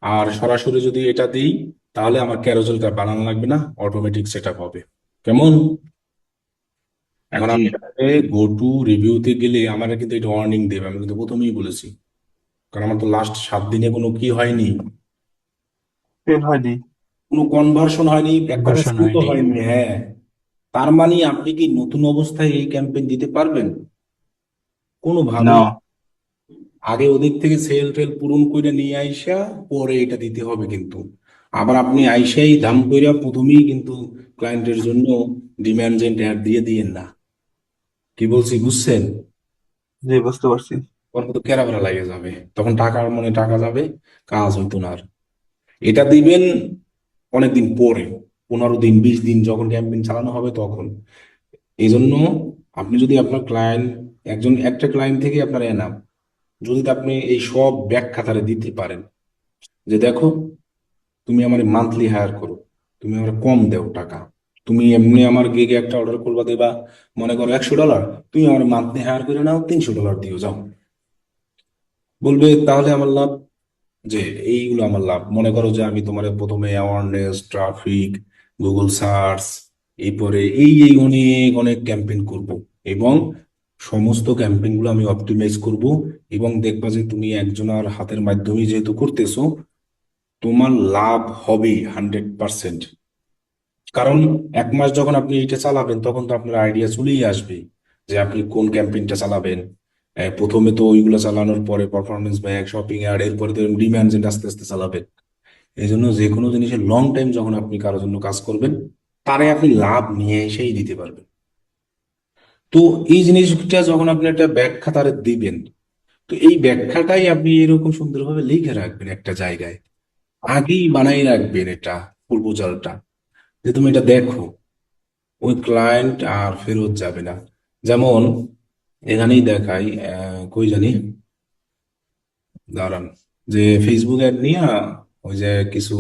S1: আর সরাসরি যদি এটা দিই, তাহলে আমার ক্যারোসেলটা বানানো লাগবে না, অটোমেটিক সেট আপ হবে। কেমন? এখন
S2: জি।
S1: আমি গো টু রিভিউতে গেলে আমার কিন্তু এটা ওয়ার্নিং দেবে, আমি কিন্তু প্রথমেই বলেছি, কারণ আমার তো লাস্ট 7 দিনে কোনো কি হয়নি,
S2: ফেল হয়নি।
S1: কোনো কনভার্সন হয়নি, একবারে
S3: কনভার্সন
S1: স্মুথও
S3: হয়নি।
S1: হয়নি। হ্যাঁ, তার মানে আপনি কি নতুন অবস্থায় এই ক্যাম্পেইন দিতে পারবেন?
S2: না।
S1: কোনোভাবেই। আগে ওদিক থেকে সেল টেল পূরণ করে নিয়ে আইসা পরে এটা দিতে হবে কিন্তু। আবার আপনি আইসাই দাম কইরা প্রথমেই কিন্তু ক্লায়েন্টের জন্য ডিমান্ড জেন অ্যাড দিয়ে দিয়েন না, কি বলছি বুঝছেন?
S2: জি, বুঝতে পারছি।
S1: ওর মতো ক্যারাবেরা লাগে যাবে, তখন টাকার মনে টাকা যাবে, কাজ হইতো না আর। এটা দিবেন অনেকদিন পরে, 15 দিন 20 দিন যখন ক্যাম্পেইন চালানো হবে তখন। এই জন্য আপনি যদি আপনার ক্লায়েন্ট, একটা ক্লায়েন্ট থেকে আপনার এনাম, যদি আপনি এই সব ব্যাখ্যা তারে দিতে পারেন যে দেখো, তুমি আমার মান্থলি হায়ার করো, তুমি আমার কম দেও টাকা, তুমি এমনি আমার গিগে একটা অর্ডার করবা, দেবা মনে করো $100, তুমি আমার মান্থলি হায়ার করে নাও, $300 দিও যাও। বলবে তাহলে আমার লাভ, যে এইগুলো আমার লাভ। মনে করো যে আমি তোমার প্রথমে অ্যাওয়ারনেস, ট্রাফিক, গুগল সার্চ, এরপরে এই অনেক অনেক ক্যাম্পেইন করব, এবং সমস্ত ক্যাম্পেইন গুলো আমি অপটিমাইজ করব, এবং দেখবা যে তুমি একজনের হাতের মাধ্যমে যেহেতু করতেছো, তোমার লাভ হবে 100%। কারণ 1 মাস যখন আপনি এইটা চালাবেন তখন তো আপনার আইডিয়া চলেই আসবে যে আপনি কোন ক্যাম্পেইনটা চালাবেন। প্রথমে তো ওইগুলো চালানোর পরে পারফরমেন্স ব্যাক, শপিং অ্যাড, এরপরে তো ডিমান্ড জেন আস্তে আস্তে চালাবেন। এই জন্য যে কোনো জিনিসের লং টাইম যখন আপনি কারোর জন্য কাজ করবেন, তারে আপনি লাভ নিয়ে এসেই দিতে পারবেন। তো এই জিনিসটা যখন আপনি একটা ব্যাখ্যা তারে দিবেন, তো এই ব্যাখ্যাটাই আপনি এরকম সুন্দরভাবে লিখে রাখবেন একটা জায়গায়, আগেই বানাই রাখবেন এটা, প্রপোজালটা, যে তুমি এটা দেখো, ওই ক্লায়েন্ট আর ফেরত যাবে না। যেমন এখানেই দেখাই, কই জানি, দাঁড়ান, যে ফেসবুক অ্যাড নিয়ে ওই যে কিছু,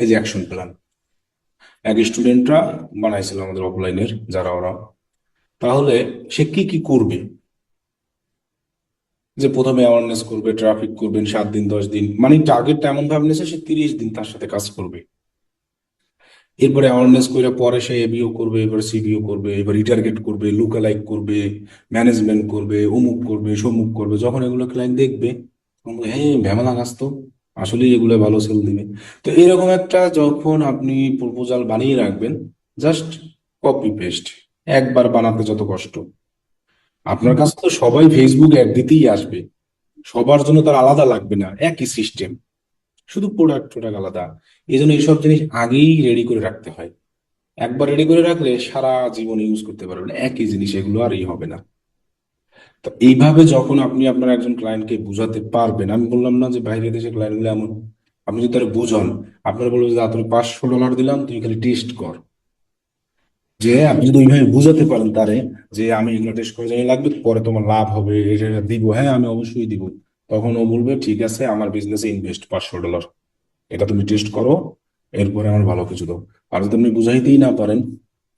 S1: এই যে অ্যাকশন প্ল্যান এক স্টুডেন্টরা বানাইছিল আমাদের অফলাইনের যারা, ওরা তাহলে সে কি কি করবে, যে প্রথমে অ্যাওয়ারনেস করবে, ট্রাফিক করবেন 7 দিন 10 দিন, মানে টার্গেটটা এমন ভাবে নিয়েছে সে 30 দিন তার সাথে কাজ করবে। এরপরে অ্যাওয়ারনেস করে পরে সে এবিও করবে, এবার সিবিও করবে, এবার রিটার্গেট করবে, লুকালাইক করবে, ম্যানেজমেন্ট করবে, অমুক করবে, সমুক করবে। যখন এগুলো ক্লায়েন্ট দেখবে তখন বলবে, হ্যাঁ ভ্যামেলা কাজ তো, আসলেই এগুলো ভালো সেল দিবে। তো এরকম একটা যখন আপনি প্রপোজাল বানিয়ে রাখবেন, জাস্ট কপি পেস্ট, একবার বানাতে যত কষ্ট। আপনার কাছে তো সবাই ফেসবুক অ্যাড দিতেই আসবে, সবার জন্য তার আলাদা লাগবে না, একই সিস্টেম, শুধু প্রোডাক্ট টোডাক্ট আলাদা। এই জন্য এইসব জিনিস আগেই রেডি করে রাখতে হয়। একবার রেডি করে রাখলে সারা জীবন ইউজ করতে পারবেন একই জিনিস, এগুলো আর ই হবে না। তো এইভাবে যখন আপনি আপনার একজন ক্লায়েন্টকে বুঝাতে পারবেন, আমি বললাম না যে বাইরের দেশের ক্লায়েন্টগুলো এমন, আপনি যদি তারা বুঝান, আপনারা বলবেন যে তুমি $500 দিলাম, তুই খালি টেস্ট কর। যে আপনি যদি ওইভাবে বুঝাতে পারেন তারে, যে আমি এগুলো টেস্ট করে জানি লাগবে, পরে তোমার লাভ হবে, এটা এটা দিব, হ্যাঁ আমি অবশ্যই দিব, তখন ও বলবে ঠিক আছে, আমার বিজনেসে ইনভেস্ট $500, এটা তুমি টেস্ট করো, এরপরে আমার ভালো কিছু দাও। আর যদি আপনি বুঝাইতেই না পারেন,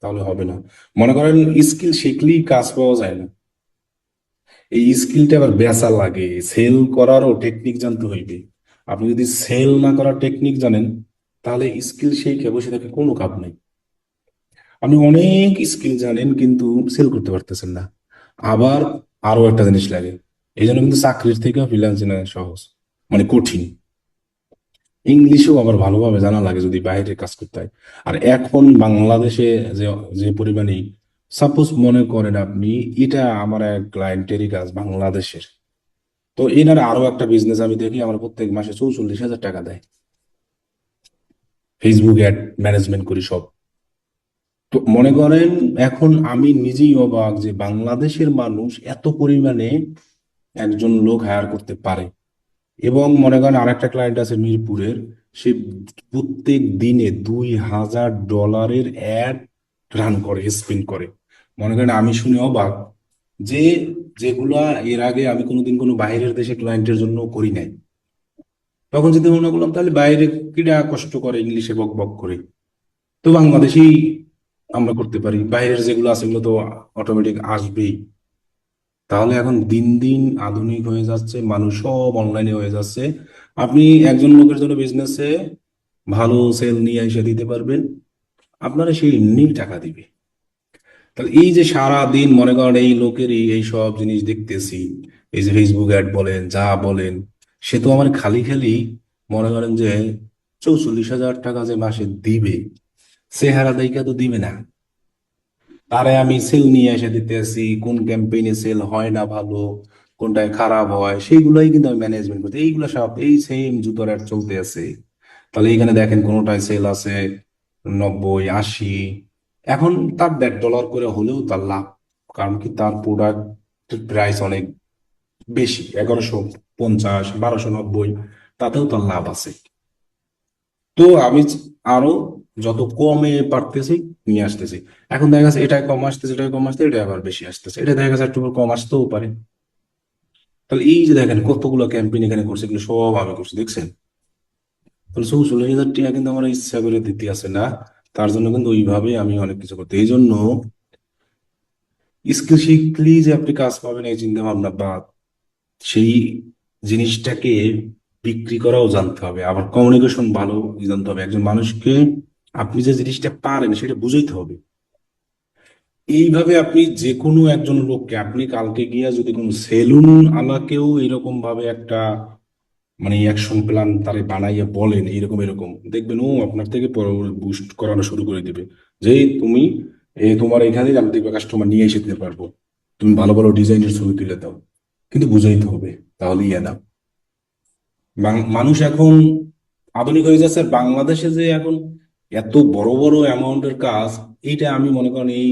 S1: তাহলে হবে না। মনে করেন স্কিল শিখলেই কাজ পাওয়া যায় না, এই স্কিলটা আবার বেচা লাগে, সেল করারও টেকনিক জানতে হইবে। আপনি যদি সেল না করার টেকনিক জানেন, তাহলে স্কিল শিখে বসে থাকে কোনো কাজ নাই। আপনি অনেক স্কিল জানেন কিন্তু সেল করতে পারতেছেন না। আবার আরো একটা জিনিস লাগে, এই জন্য কিন্তু চাকরির থেকে ফ্রিল্যান্সিং সহজ, মানে কঠিন। ইংলিশও আবার ভালোভাবে জানা লাগে যদি বাইরে কাজ করতে হয়। আর এখন বাংলাদেশে যে যে পরিমাণে, সাপোজ মনে করেন আপনি, এটা আমার এক ক্লায়েন্টেরই কাজ বাংলাদেশের, তো এনার আরো একটা বিজনেস আমি দেখি, আমার প্রত্যেক মাসে 44,000 টাকা দেয়, ফেসবুক অ্যাড ম্যানেজমেন্ট করি সব। তো মনে করেন এখন আমি নিজেই অবাক যে বাংলাদেশের মানুষ এত পরিমাণে একজন লোক হায়ার করতে পারে। এবং মনে করেন আরেকটা ক্লায়েন্ট আছে মিরপুরের, সে প্রত্যেক দিনে $2,000 অ্যাড রান করে, স্পিন করে। মনে করেন আমি শুনে অবাক যে, যেগুলা এর আগে আমি কোনোদিন কোনো বাইরের দেশে ক্লায়েন্টের জন্য করি নাই। তখন যদি মনে করলাম তাহলে বাইরে কিরা কষ্ট করে ইংলিশে বক বক করে, তো বাংলাদেশেই আমরা করতে পারি, বাইরের যেগুলো আছে এগুলো তো অটোমেটিক আসবেই। তাহলে এখন দিন দিন আধুনিক হয়ে যাচ্ছে, মানুষ সব অনলাইনে হয়ে যাচ্ছে। আপনি একজন লোকের জন্য বিজনেসে ভালো সেল নিয়ে এসে দিতে পারবেন, আপনারা সেই এমনি টাকা দিবে। তাহলে এই যে সারা দিন মনে করেন এই লোকেরই এই সব জিনিস দেখতেছি, এই যে ফেসবুক অ্যাড বলেন যা বলেন, সে তো আমার খালি খালি মনে করেন যে 44,000 টাকা যে মাসে দিবে, চেহারা দেখে তো দিবে না। তারে আমি সেল নিয়ে এসে দিতেছি, কোন ক্যাম্পেইনে সেল হয় না ভালো, কোনটায় খারাপ হয়, সেইগুলোই কিন্তু আমি ম্যানেজমেন্ট করতে, এইগুলো সব এই সেম জুতোর অ্যাড চলতে আছে। তাহলে এখানে দেখেন কোনোটায় সেল আছে 90 80, এখন তার $1.5 করে হলেও তার লাভ কারণ কি তার প্রোডাক্টের প্রাইস অনেক বেশি, 1150, 1290, তাতেও তার লাভ আছে। তো আমি আরো যত কমে পারতেছি নিয়ে আসতেছি। এখন দেখা গেছে এটা কম আসতেছে, এটা কম আসতেছে, এটা আবার বেশি আসতেছে, এটা দেখা গেছে একটু কম আসতেও পারে। তাহলে এই যে দেখেন কতগুলো ক্যাম্পেইন এখানে করছে, এগুলো সব আমি করছি, দেখছেন? তাহলে 44,000 টাকা কিন্তু আমার ইচ্ছা করে দিতে আছে না, তার জন্য কিন্তু ওইভাবে আমি অনেক কিছু করতে, এই জন্য স্কিল শিখলেই যে আপনি কাজ পাবেন এই চিন্তা ভাবনা বাদ। সেই জিনিসটাকে বিক্রি করাও জানতে হবে, আবার কমিউনিকেশন ভালো জানতে হবে। একজন মানুষকে আপনি যে জিনিসটা পারেন সেটা বুঝাইতে হবে। এইভাবে আপনি যে কোনো একজন লোককে, আপনি কালকে গিয়া যদি কোনো সেলুন আলাকেও এরকম ভাবে একটা মানে অ্যাকশন প্ল্যান তারে বানাইয়া বলেন এরকম এরকম, দেখবেন ও আপনার থেকে বুস্ট করানো শুরু করে দিবে। যে তুমি তোমার এখানে আমি দেখবে কাস্টমার নিয়ে এসে দিতে পারবো, তুমি ভালো ভালো ডিজাইনের ছবি তুলে দাও। কিন্তু বুঝাইতে হবে, তাহলেই না। মানুষ এখন আধুনিক হয়ে যাচ্ছে, আর বাংলাদেশে যে এখন এত বড় বড় অ্যামাউন্টের কাজ, এইটা আমি মনে করেন এই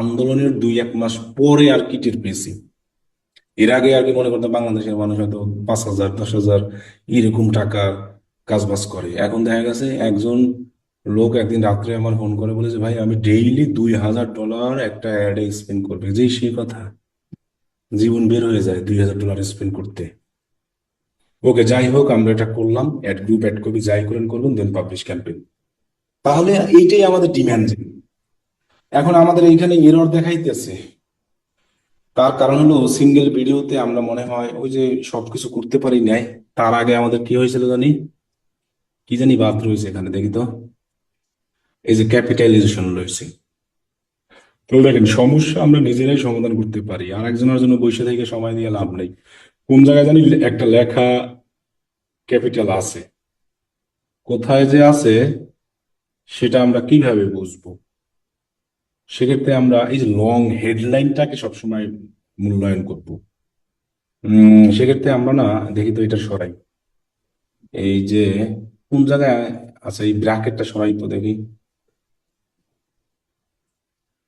S1: আন্দোলনের 2-1 মাস পরে আর কি টের পেয়েছি। এর আগে আর কি মনে করতাম বাংলাদেশের মানুষ হয়তো 5,000, 10,000 এরকম টাকা কাজ বাজ করে। এখন দেখা গেছে একজন লোক একদিন রাত্রে আমার ফোন করে বলে যে ভাই আমি ডেইলি $2,000 একটা অ্যাডে স্পেন্ড করবে, যেই সেই কথা, জীবন বের হয়ে যায় $2,000 স্পেন্ড করতে। ওকে, যাই হোক, আমরা এটা করলাম, অ্যাড গ্রুপ অ্যাড করবি, যাই করেন করবেন, দেন পাবলিশ ক্যাম্পেইন। তাহলে এইটাই আমাদের ডিমান্ড। এখন আমাদের এইখানে এরর দেখাইতেছে, তার কারণ হলো সিঙ্গেল ভিডিওতে আমরা মনে হয় ওই যে সবকিছু করতে পারি নাই। তার আগে আমাদের কি হয়েছিল জানি, কি জানি বাদ রয়েছে এখানে, দেখি তো। এই যে ক্যাপিটালাইজেশন রয়েছে। তো দেখেন, সমস্যা আমরা নিজেরাই সমাধান করতে পারি, আর একজনের জন্য বসে থেকে সময় দিয়ে লাভ নেই। কোন জায়গায় জানি একটা লেখা ক্যাপিটাল আছে, কোথায় যে আছে সেটা আমরা কিভাবে বুঝবো? সেক্ষেত্রে আমরা এই যে লং হেডলাইনটাকে সবসময় মূল্যায়ন করব। সেক্ষেত্রে আমরা না, দেখি তো এটা সরাই, এই যে কোন জায়গায় আছে এই ব্র্যাকেটটা সরাই তো দেখি।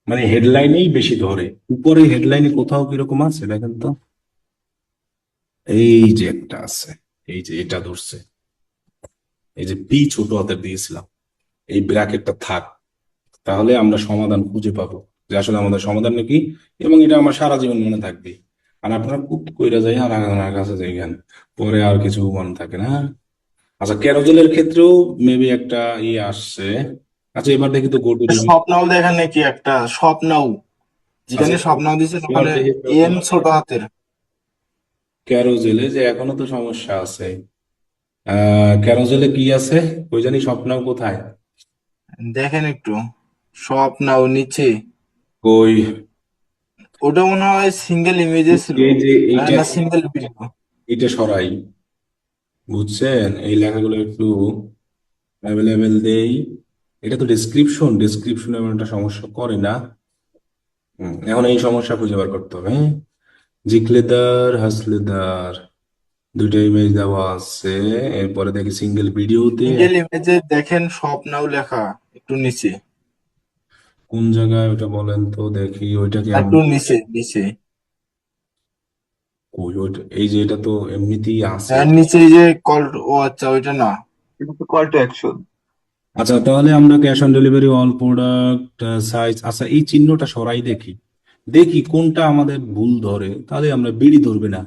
S1: মানে হেডলাইনেই বেশি ধরে, উপরে হেডলাইনে কোথাও কিরকম আছে দেখেন তো। এই যে একটা আছে, এই যে এটা ধরছে, এই যে পি ছোট হাতের দিয়েছিলাম, এই ব্র্যাকেটটা থাক, তাহলে আমরা সমাধান খুঁজে পাবো যে আসলে আমাদের সমাধান নাকি, এবং এটা আমার সারা জীবন মনে থাকবে। আর আপনারা কুত কইরা যাই আর আমার কাছে যাইবেন, পরে আর কিছু মনে থাকে না। আচ্ছা, ক্যারোজেলের ক্ষেত্রেও মেবি একটা আসছে। আচ্ছা, এবার দেখি তো গো টু রিভিউ।
S2: স্বপ্নাও দেখেন নাকি একটা স্বপ্নাও,
S1: আচ্ছা,
S2: যেখানে স্বপ্নাও দিছে
S1: এবার
S2: ওখানে
S1: দেখি
S2: এম ছোট হাতের।
S1: ক্যারোজেলে যে এখনো তো সমস্যা আছে। ক্যারোজেলে কি আছে ওই জানি, স্বপ্নাও কোথায়?
S2: দেখেন একটু, স্বপ্নাও নিচে,
S1: কই?
S2: ওটা মনে হয় সিঙ্গেল ইমেজে ছিল।
S1: এই যে এইটা,
S2: না, সিঙ্গেল ভিডিও।
S1: এটা সরাই, বুঝছেন? এই লেখাগুলো একটু অ্যাভেলেবেল দেই। এটা তো ডেসক্রিপশন, ডেসক্রিপশন এমন একটা সমস্যা করে না। এখন এই সমস্যা খুঁজে বার করতে হবে, হ্যাঁ? জিকলেদার হাসলেদার, দুইটা ইমেজ দেওয়া আছে। এরপরে দেখি সিঙ্গেল ভিডিওতে
S2: সিঙ্গেল ইমেজে দেখেন স্বপ্নাও লেখা একটু নিচে,
S1: কোন জায়গায় ওটা বলেন তো দেখি, ওইটাকে
S2: একটু
S1: আমরা
S2: নিচে নিচে।
S1: কই ওইটা, এই যে এটা তো এমনিতেই আছে।
S2: আর নিচে এই যে কল, ও আচ্ছা ওইটা না।
S4: এটা তো কল টু অ্যাকশন।
S1: আচ্ছা, তাহলে আমরা cash on delivery, all product size, আচ্ছা এই চিহ্নটা সরাই দেখি, দেখি কোনটা আমাদের ভুল ধরে, তাহলে আমরা বিড়ি ধরবে না।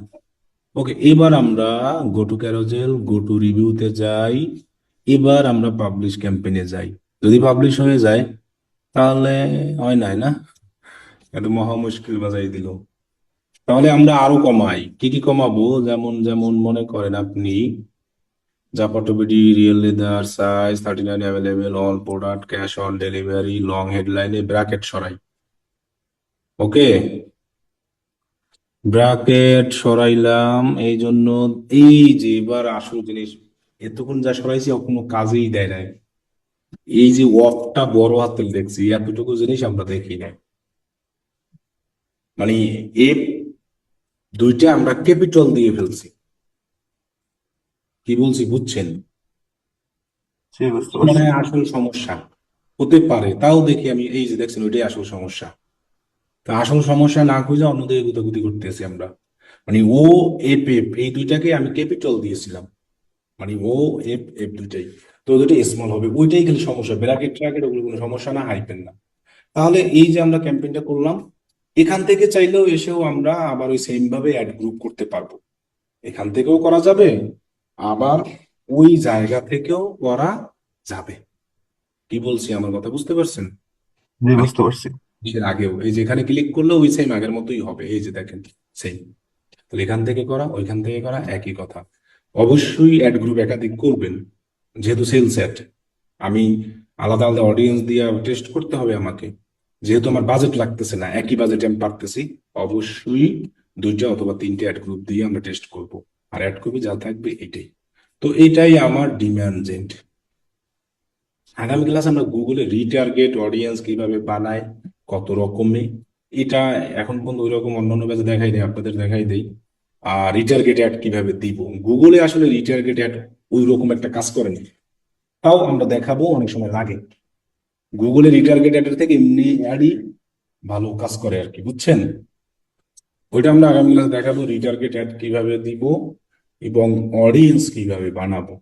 S1: ওকে, এবার আমরা go to carousel, go to রিভিউতে যাই, এবার আমরা পাবলিশ ক্যাম্পেইনে যাই। যদি পাবলিশ হয়ে যায় তাহলে হয় নাই না, এটা মহা মুশকিল বাজাই দিল। তাহলে আমরা আরো কমাই, কি কি কমাবো? যেমন যেমন মনে করেন আপনি ZapatoBD, real leather, size 39 available, all product, cash on delivery, long হেডলাইনে ব্র্যাকেট সরাই। ওকে, ব্র্যাকেট সরাইলাম, এই জন্য এই যে এবার আসল জিনিস, এতক্ষণ যা সরাইছি ও কোনো কাজেই দেয় নাই। এই যে ওয়াকটা বড় হাতের দেখছি, এতটুকু জিনিস আমরা দেখি না। মানে এ দুইটা আমরা ক্যাপিটাল দিয়ে ফেলছি। কি বলছি বুঝছেন?
S4: জি, বুঝতে
S1: মানে
S4: পারছি।
S1: আসল সমস্যা হতে পারে, তাও দেখি আমি, এই যে দেখছেন ওইটাই আসল সমস্যা। তো আসল সমস্যা না খুঁজে অন্যদিকে গুতাগুতি করতেছি আমরা। মানে ও এফ এফ এই দুইটাকে আমি ক্যাপিটাল দিয়েছিলাম, মানে ও এফ এফ দুইটাই, তো দুটো স্মল হবে, ওইটাই খালি সমস্যা। ব্র্যাকেট ট্র্যাকেট ওগুলো কোনো সমস্যা না, হাইপেন না। তাহলে এই যে আমরা ক্যাম্পেইনটা করলাম, এখান থেকে চাইলেও এসেও আমরা আবার ওই সেম ভাবে অ্যাড গ্রুপ করতে পারবো। এখান থেকেও করা যাবে, আবার ওই জায়গা থেকেও করা যাবে। কি বলছি, আমার কথা বুঝতে পারছেন?
S4: জি,
S1: মানে
S4: বুঝতে পারছি।
S1: এর আগেও এই যে এখানে ক্লিক করলে ওই সেম আগের মতোই হবে, এই যে দেখেন সেম। তাহলে এখান থেকে করা ওইখান থেকে করা একই কথা। অবশ্যই অ্যাড গ্রুপ একাধিক করবেন, যেহেতু সেলস অ্যাড, আমি আলাদা আলাদা অডিয়েন্স দিয়ে টেস্ট করতে হবে আমাকে। যেহেতু আমার বাজেট লাগতেছে না, একই বাজেটে আমি পারতেছি, অবশ্যই দুইটা অথবা তিনটে অ্যাড গ্রুপ দিয়ে আমরা টেস্ট করব। আর অ্যাড কপি যা থাকবে এটাই। তো এটাই আমার ডিমান্ড। আগামী ক্লাস আমরা গুগলে রিটার্গেট অডিয়েন্স কিভাবে বানায়, কত রকমে, এটা এখন পর্যন্ত ওই রকম অন্যান্য কাজে দেখাই দেয়, আপনাদের দেখাই দেই। আর রিটার্গেট অ্যাড কিভাবে দিব, গুগলে আসলে রিটার্গেট অ্যাড ওই রকম একটা কাজ করে না, তাও আমরা দেখাবো, অনেক সময় লাগে। গুগলে রিটার্গেট অ্যাডের থেকে এমনি অ্যাডই ভালো কাজ করে আর কি, বুঝছেন? ওইটা আমরা আগামী ক্লাস দেখাবো, রিটার্গেট অ্যাড কিভাবে দিব এবং অডিয়েন্স কিভাবে বানাবো।